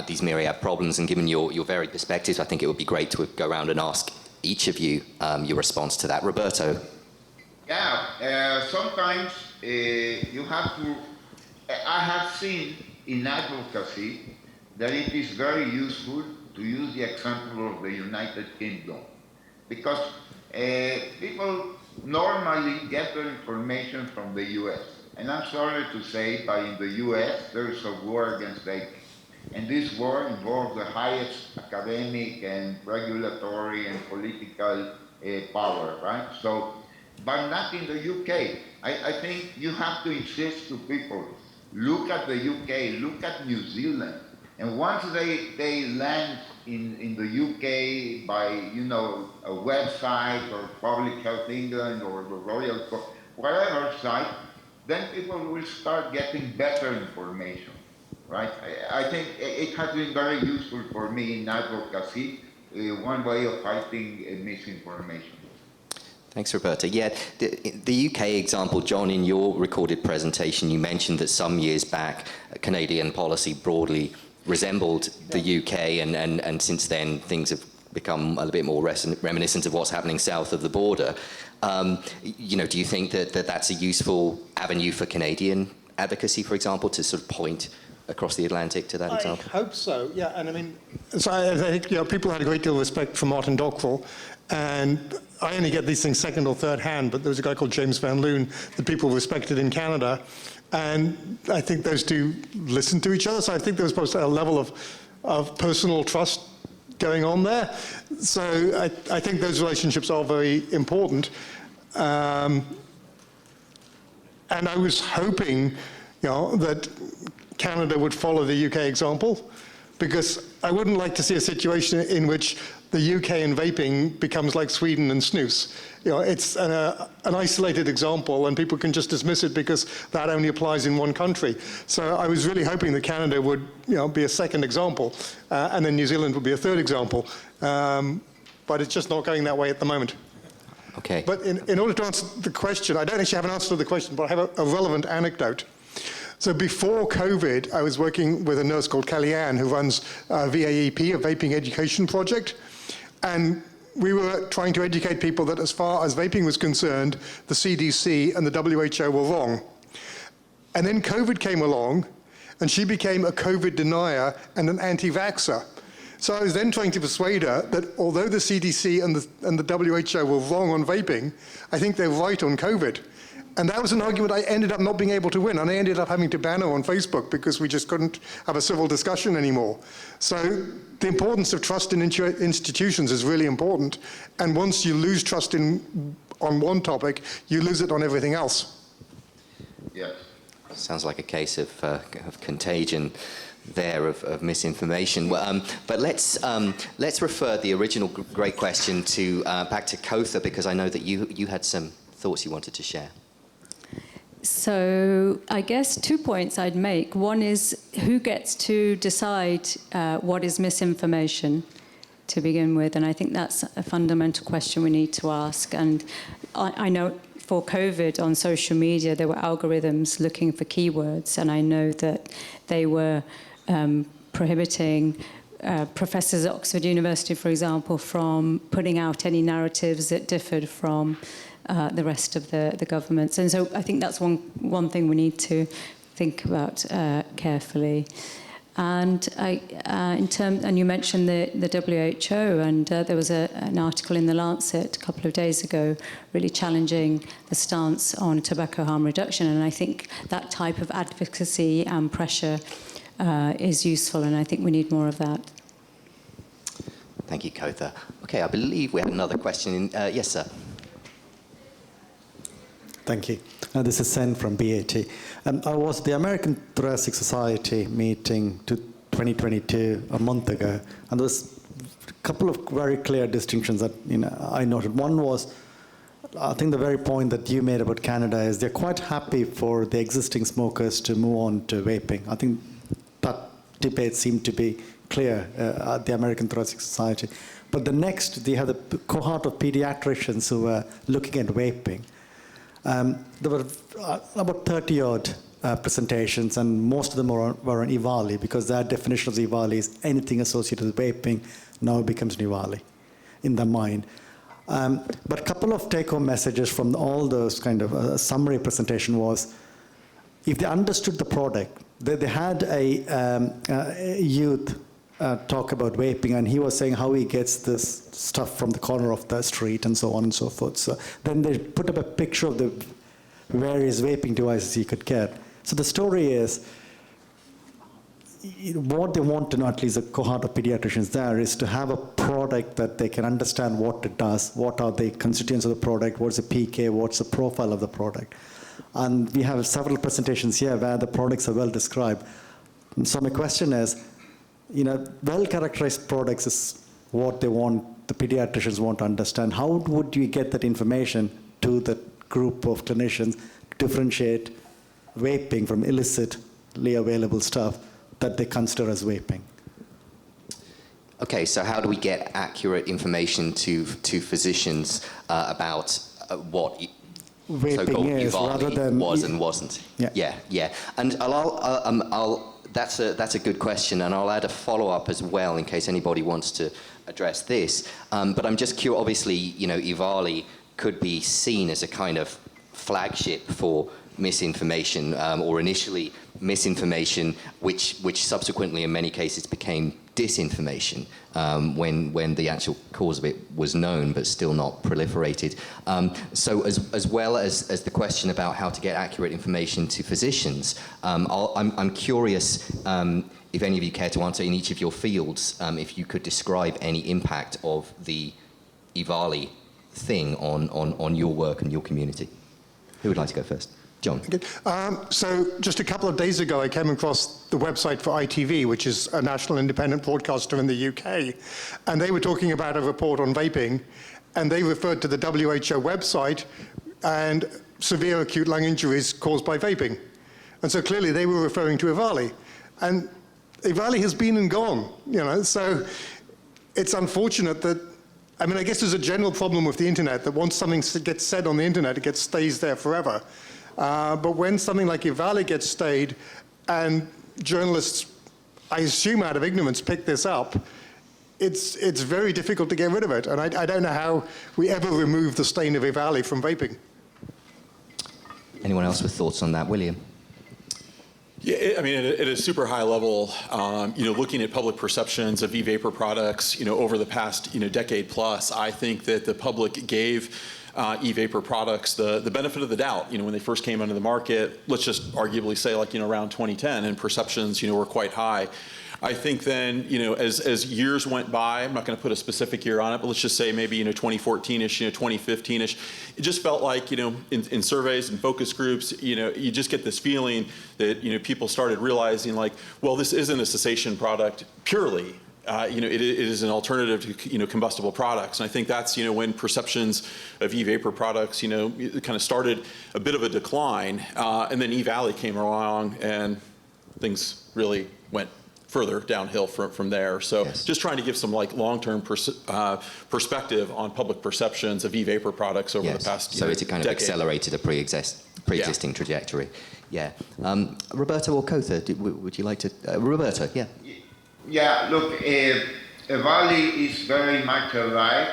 these myriad problems. And given your varied perspectives, I think it would be great to go around and ask each of you your response to that. Roberto. Yeah, sometimes you have to, I have seen in advocacy that it is very useful to use the example of the United Kingdom, because people normally get their information from the US. And I'm sorry to say, but in the US, there is a war against vaping. And this war involves the highest academic and regulatory and political power, right? So, but not in the UK. I think you have to insist to people, look at the UK, look at New Zealand. And once they land in the UK by, a website or Public Health England or the Royal, whatever site, then people will start getting better information, right? I think it has been very useful for me in advocacy, one way of fighting misinformation. Thanks, Roberta. Yeah, the UK example, John, in your recorded presentation, you mentioned that some years back, Canadian policy broadly resembled the UK, and since then things have become a little bit more reminiscent of what's happening south of the border. Do you think that that's a useful avenue for Canadian advocacy, for example, to sort of point across the Atlantic to that example? I hope so, yeah. And I mean, so I think people had a great deal of respect for Martin Dockrell, and I only get these things second or third hand, but there was a guy called James Van Loon that people respected in Canada, and I think those two listened to each other, so I think there was supposed to be a level of personal trust going on there. So I think those relationships are very important. And I was hoping, that Canada would follow the UK example, because I wouldn't like to see a situation in which the UK and vaping becomes like Sweden and snus. It's an isolated example, and people can just dismiss it because that only applies in one country. So I was really hoping that Canada would, be a second example, and then New Zealand would be a third example. But it's just not going that way at the moment. Okay. But in order to answer the question, I don't actually have an answer to the question, but I have a relevant anecdote. So before COVID, I was working with a nurse called Kellyanne who runs VAEP, a Vaping Education Project. And we were trying to educate people that as far as vaping was concerned, the CDC and the WHO were wrong. And then COVID came along, and she became a COVID denier and an anti-vaxxer. So I was then trying to persuade her that although the CDC and the WHO were wrong on vaping, I think they're right on COVID. And that was an argument I ended up not being able to win, and I ended up having to ban her on Facebook because we just couldn't have a civil discussion anymore. So the importance of trust in institutions is really important, and once you lose trust on one topic, you lose it on everything else. Yes. Sounds like a case of contagion there of misinformation. But let's refer the original great question back to Cother, because I know that you had some thoughts you wanted to share. So I guess 2 points I'd make. One is, who gets to decide what is misinformation to begin with? And I think that's a fundamental question we need to ask. And I know for COVID on social media, there were algorithms looking for keywords, and I know that they were prohibiting professors at Oxford University, for example, from putting out any narratives that differed from the rest of the governments. And so I think that's one thing we need to think about carefully. And and you mentioned the WHO, and there was an article in The Lancet a couple of days ago really challenging the stance on tobacco harm reduction. And I think that type of advocacy and pressure is useful, and I think we need more of that. Thank you, Cother. Okay, I believe we have another question. Yes, sir. Thank you. This is Sen from BAT. I was at the American Thoracic Society meeting 2022 a month ago, and there was a couple of very clear distinctions that I noted. One was, I think the very point that you made about Canada is they're quite happy for the existing smokers to move on to vaping. I think that debate seemed to be clear at the American Thoracic Society. But the next, they had a cohort of pediatricians who were looking at vaping. There were about 30-odd presentations, and most of them were on EVALI, because their definition of EVALI is anything associated with vaping now becomes an EVALI in their mind. But a couple of take-home messages from all those kind of summary presentation was, if they understood the product, they had a youth talk about vaping, and he was saying how he gets this stuff from the corner of the street and so on and so forth. So then they put up a picture of the various vaping devices he could get. So the story is, what they want to know, at least a cohort of pediatricians there, is to have a product that they can understand what it does, what are the constituents of the product, what's the PK, what's the profile of the product. And we have several presentations here where the products are well described. And so my question is, well-characterized products is what they want, the pediatricians want to understand. How would you get that information to the group of clinicians, differentiate vaping from illicitly available stuff that they consider as vaping? Okay, so how do we get accurate information to physicians about what so-called EVALI was and wasn't? Yeah. And that's a good question, and I'll add a follow-up as well in case anybody wants to address this. But I'm just curious, obviously, EVALI could be seen as a kind of flagship for misinformation, or initially misinformation, which subsequently in many cases became disinformation, when the actual cause of it was known but still not proliferated. So as well as the question about how to get accurate information to physicians, I'm curious if any of you care to answer in each of your fields, if you could describe any impact of the EVALI thing on your work and your community. Who would like to go first? John. Okay. So just a couple of days ago, I came across the website for ITV, which is a national independent broadcaster in the UK, and they were talking about a report on vaping, and they referred to the WHO website and severe acute lung injuries caused by vaping. And so clearly they were referring to EVALI. And EVALI has been and gone, you know, so it's unfortunate that, I mean, I guess there's a general problem with the internet that once something gets said on the internet, it stays there forever. But when something like EVALI gets stayed and journalists, I assume out of ignorance, pick this up, it's very difficult to get rid of it. And I don't know how we ever remove the stain of EVALI from vaping. Anyone else with thoughts on that? William? Yeah, I mean, at a super high level, looking at public perceptions of e-vapor products, over the past, decade plus, I think that the public gave e-vapor products the benefit of the doubt. When they first came onto the market, let's just arguably say around 2010, and perceptions, were quite high. I think then, as years went by, I'm not going to put a specific year on it, but let's just say maybe, 2014-ish, 2015-ish, it just felt like, in surveys and focus groups, you just get this feeling that, people started realizing well, this isn't a cessation product purely. It is an alternative to, combustible products. And I think that's, when perceptions of e-vapor products, it kind of started a bit of a decline. And then EVALI came along and things really went further downhill from there. So yes, just trying to give some long-term perspective on public perceptions of e-vapor products over the past So it kind of accelerated a pre-existing trajectory. Yeah. Roberto or Cother, would you like to? Roberto, yeah. Yeah, look, EVALI is very much alive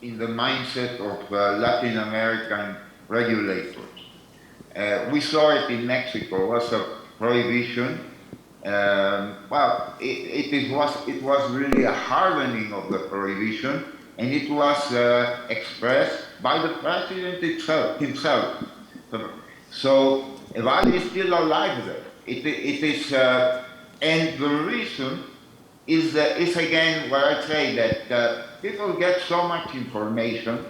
in the mindset of Latin American regulators. We saw it in Mexico as a prohibition. Well, it was really a hardening of the prohibition, and it was expressed by the president himself. So EVALI is still alive there. It is, and the reason is again what I say, that people get so much information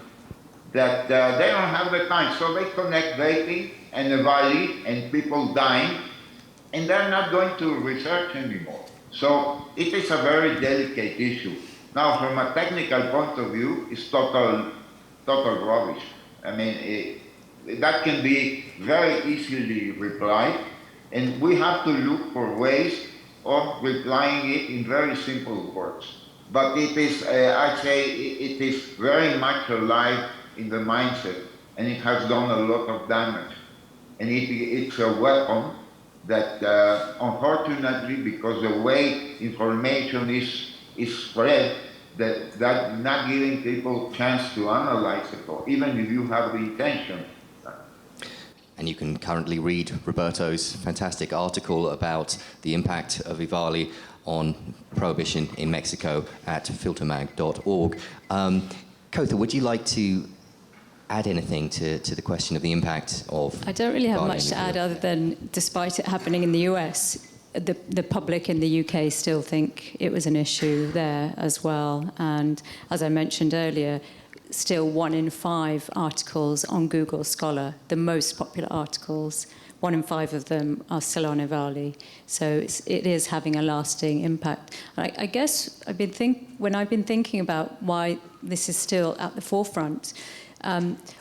that they don't have the time. So they connect vaping and EVALI and people dying, and they're not going to research anymore. So it is a very delicate issue. Now, from a technical point of view, it's total rubbish. I mean, that can be very easily replied, and we have to look for ways of replying it in very simple words. But it is, I say, it is very much alive in the mindset, and it has done a lot of damage. And it's a weapon that, unfortunately, because the way information is spread, that not giving people chance to analyze it, or even if you have the intention. And you can currently read Roberto's fantastic article about the impact of EVALI on prohibition in Mexico at filtermag.org. Cother, would you like to add anything to the question of the impact of I don't really have EVALI much to add other than, despite it happening in the US, the public in the UK still think it was an issue there as well. And as I mentioned earlier, still 1 in 5 articles on Google Scholar, the most popular articles, 1 in 5 of them are still on EVALI. So it is having a lasting impact. I guess when I've been thinking about why this is still at the forefront,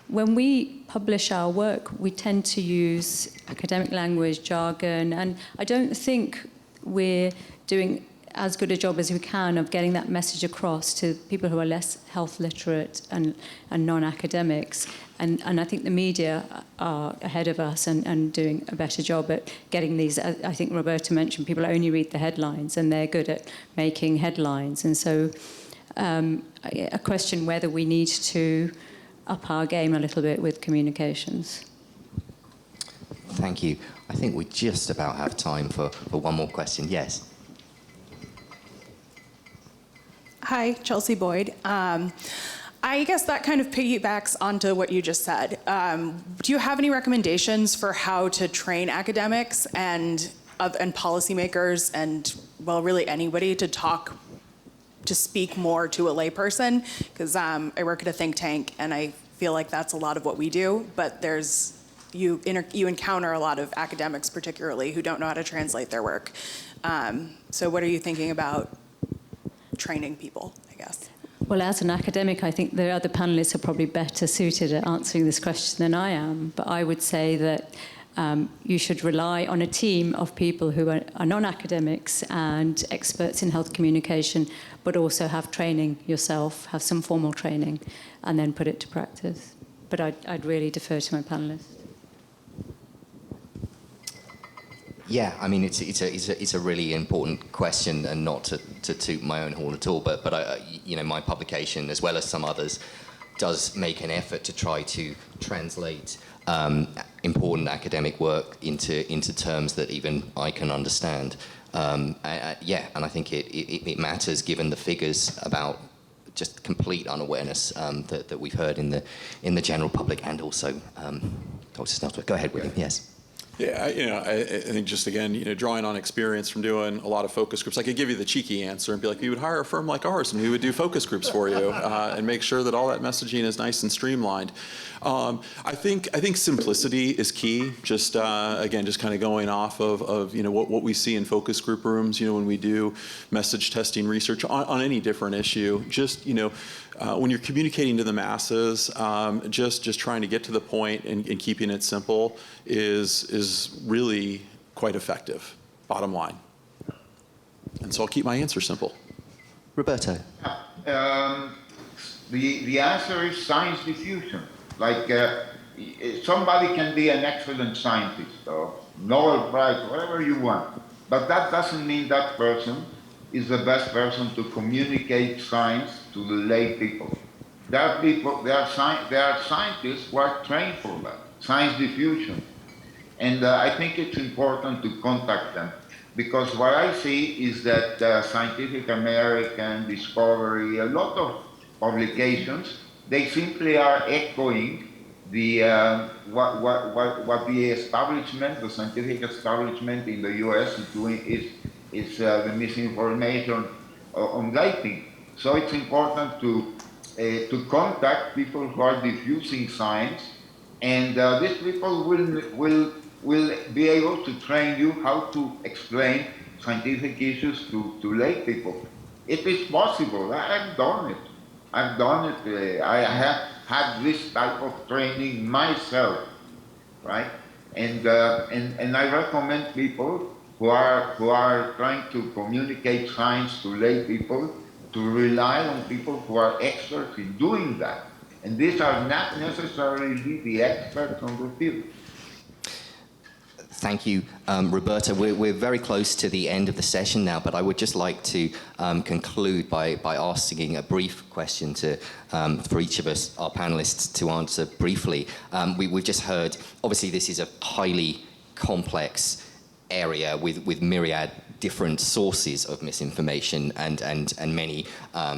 when we publish our work, we tend to use academic language, jargon, and I don't think we're doing as good a job as we can of getting that message across to people who are less health literate and non-academics. And I think the media are ahead of us and doing a better job at getting these. I think Roberto mentioned people only read the headlines, and they're good at making headlines. And so a question whether we need to up our game a little bit with communications. Thank you. I think we just about have time for one more question. Yes. Hi, Chelsea Boyd. I guess that kind of piggybacks onto what you just said. Do you have any recommendations for how to train academics and policymakers and, well, really anybody to speak more to a layperson? Because I work at a think tank, and I feel like that's a lot of what we do, but you encounter a lot of academics, particularly, who don't know how to translate their work. So what are you thinking about training people, I guess? Well, as an academic, I think the other panelists are probably better suited at answering this question than I am. But I would say that you should rely on a team of people who are non-academics and experts in health communication, but also have training yourself, have some formal training, and then put it to practice. But I'd really defer to my panelists. Yeah, I mean, it's a really important question, and not to toot my own horn at all, but my publication, as well as some others, does make an effort to try to translate important academic work into terms that even I can understand. And I think it matters, given the figures about just complete unawareness that we've heard in the general public, and also Dr. Snelsworth. Go ahead, William. Yes. Yeah, I think just again, drawing on experience from doing a lot of focus groups, I could give you the cheeky answer and be like, we would hire a firm like ours and we would do focus groups for you and make sure that all that messaging is nice and streamlined. I think simplicity is key. Just again, just kind of going off of what we see in focus group rooms, when we do message testing research on any different issue. Just when you're communicating to the masses, just trying to get to the point and keeping it simple is really quite effective, bottom line. And so I'll keep my answer simple. Roberto. The answer is science diffusion. Like somebody can be an excellent scientist or Nobel Prize, whatever you want, but that doesn't mean that person is the best person to communicate science to the lay people. There are scientists who are trained for that, science diffusion. And I think it's important to contact them, because what I see is that Scientific American, Discovery, a lot of publications, they simply are echoing the what the establishment, the scientific establishment in the U.S. is doing, is the misinformation on vaping. So it's important to contact people who are diffusing science, and these people will be able to train you how to explain scientific issues to lay people. It is possible. I've done it. I have had this type of training myself, right? And I recommend people who are trying to communicate science to lay people to rely on people who are experts in doing that. And these are not necessarily the experts on the field. Thank you, Roberta. We're very close to the end of the session now, but I would just like to conclude by asking a brief question for each of us, our panelists, to answer briefly. We've just heard, obviously this is a highly complex area with myriad different sources of misinformation and many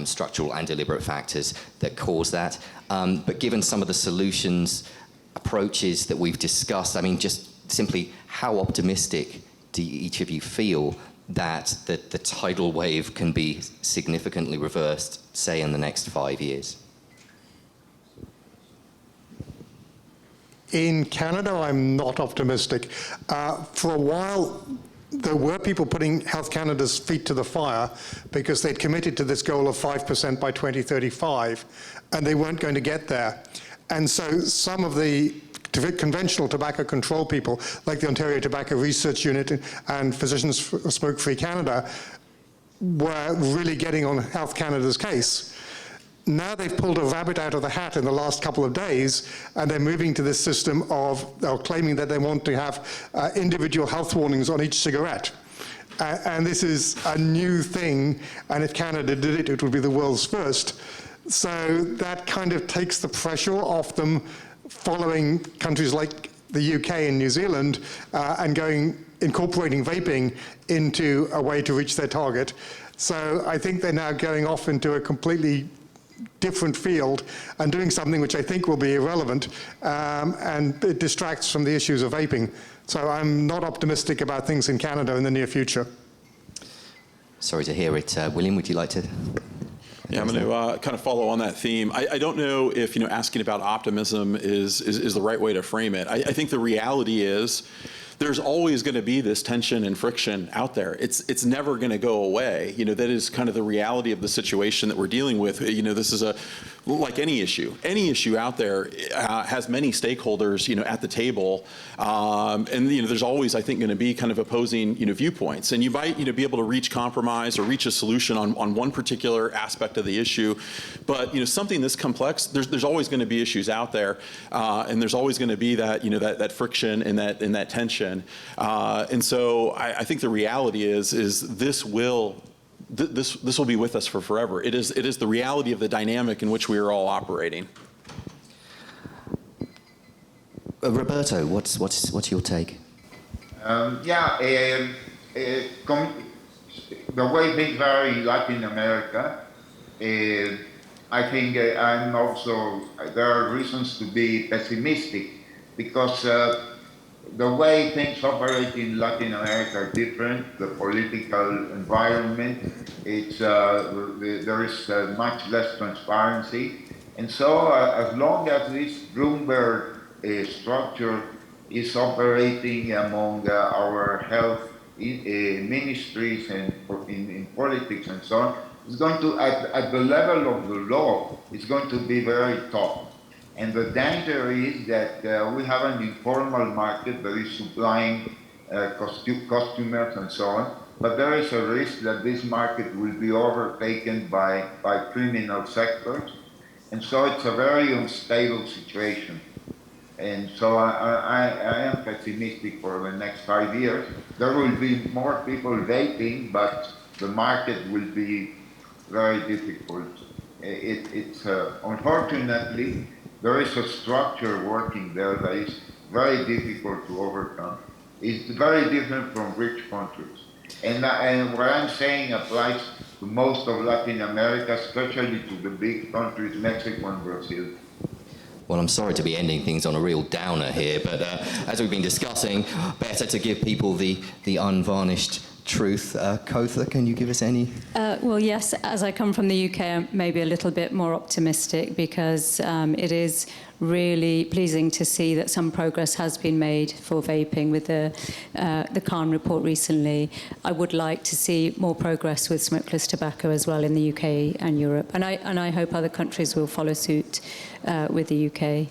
structural and deliberate factors that cause that. But given some of the solutions, approaches that we've discussed, I mean, just simply, how optimistic do each of you feel that the tidal wave can be significantly reversed, say, in the next 5 years? In Canada, I'm not optimistic. For a while, there were people putting Health Canada's feet to the fire because they'd committed to this goal of 5% by 2035, and they weren't going to get there. And so some of the conventional tobacco control people, like the Ontario Tobacco Research Unit and Physicians for Smoke-Free Canada, were really getting on Health Canada's case. Now they've pulled a rabbit out of the hat in the last couple of days, and they're moving to this system of claiming that they want to have individual health warnings on each cigarette. And this is a new thing, and if Canada did it, it would be the world's first. So that kind of takes the pressure off them following countries like the UK and New Zealand and incorporating vaping into a way to reach their target. So I think they're now going off into a completely different field and doing something which I think will be irrelevant, and it distracts from the issues of vaping. So I'm not optimistic about things in Canada in the near future. Sorry to hear it. William, would you like to? Yeah, I'm going to kind of follow on that theme. I don't know if asking about optimism is the right way to frame it. I think the reality is there's always going to be this tension and friction out there. It's never going to go away. That is kind of the reality of the situation that we're dealing with. This is like any issue. Any issue out there has many stakeholders, at the table, and there's always, I think, going to be kind of opposing, viewpoints. And you might, be able to reach compromise or reach a solution on one particular aspect of the issue, but something this complex, there's always going to be issues out there, and there's always going to be that that friction and that tension. And so I think the reality is this will be with us for forever. It is the reality of the dynamic in which we are all operating. Roberto, what's your take? The way things vary in Latin America, I think I'm also, there are reasons to be pessimistic because the way things operate in Latin America are different. The political environment, there is much less transparency. And so as long as this Bloomberg structure is operating among our health ministries and in politics and so on, it's going to, at the level of the law, it's going to be very tough. And the danger is that we have an informal market that is supplying customers and so on, but there is a risk that this market will be overtaken by criminal sectors. And so it's a very unstable situation. And so I am pessimistic for the next 5 years. There will be more people vaping, but the market will be very difficult. Unfortunately, there is a structure working there that is very difficult to overcome. It's very different from rich countries. And what I'm saying applies to most of Latin America, especially to the big countries, Mexico and Brazil. Well, I'm sorry to be ending things on a real downer here, but as we've been discussing, better to give people the unvarnished truth. Cother, can you give us any? Well, yes, as I come from the UK, I'm maybe a little bit more optimistic because it is really pleasing to see that some progress has been made for vaping with the Khan report recently. I would like to see more progress with smokeless tobacco as well in the UK and Europe, and I hope other countries will follow suit with the UK.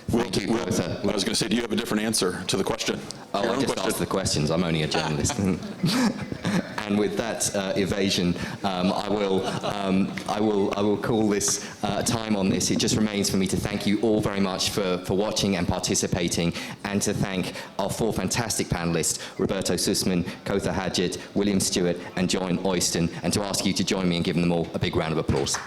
Thank you, Cother. I was going to say, do you have a different answer to the question? Oh, I just asked the questions. I'm only a journalist. And with that evasion, I will call this time on this. It just remains for me to thank you all very much for watching and participating, and to thank our four fantastic panelists, Roberto Sussman, Cother Hajat, William Stewart, and John Oyston, and to ask you to join me in giving them all a big round of applause.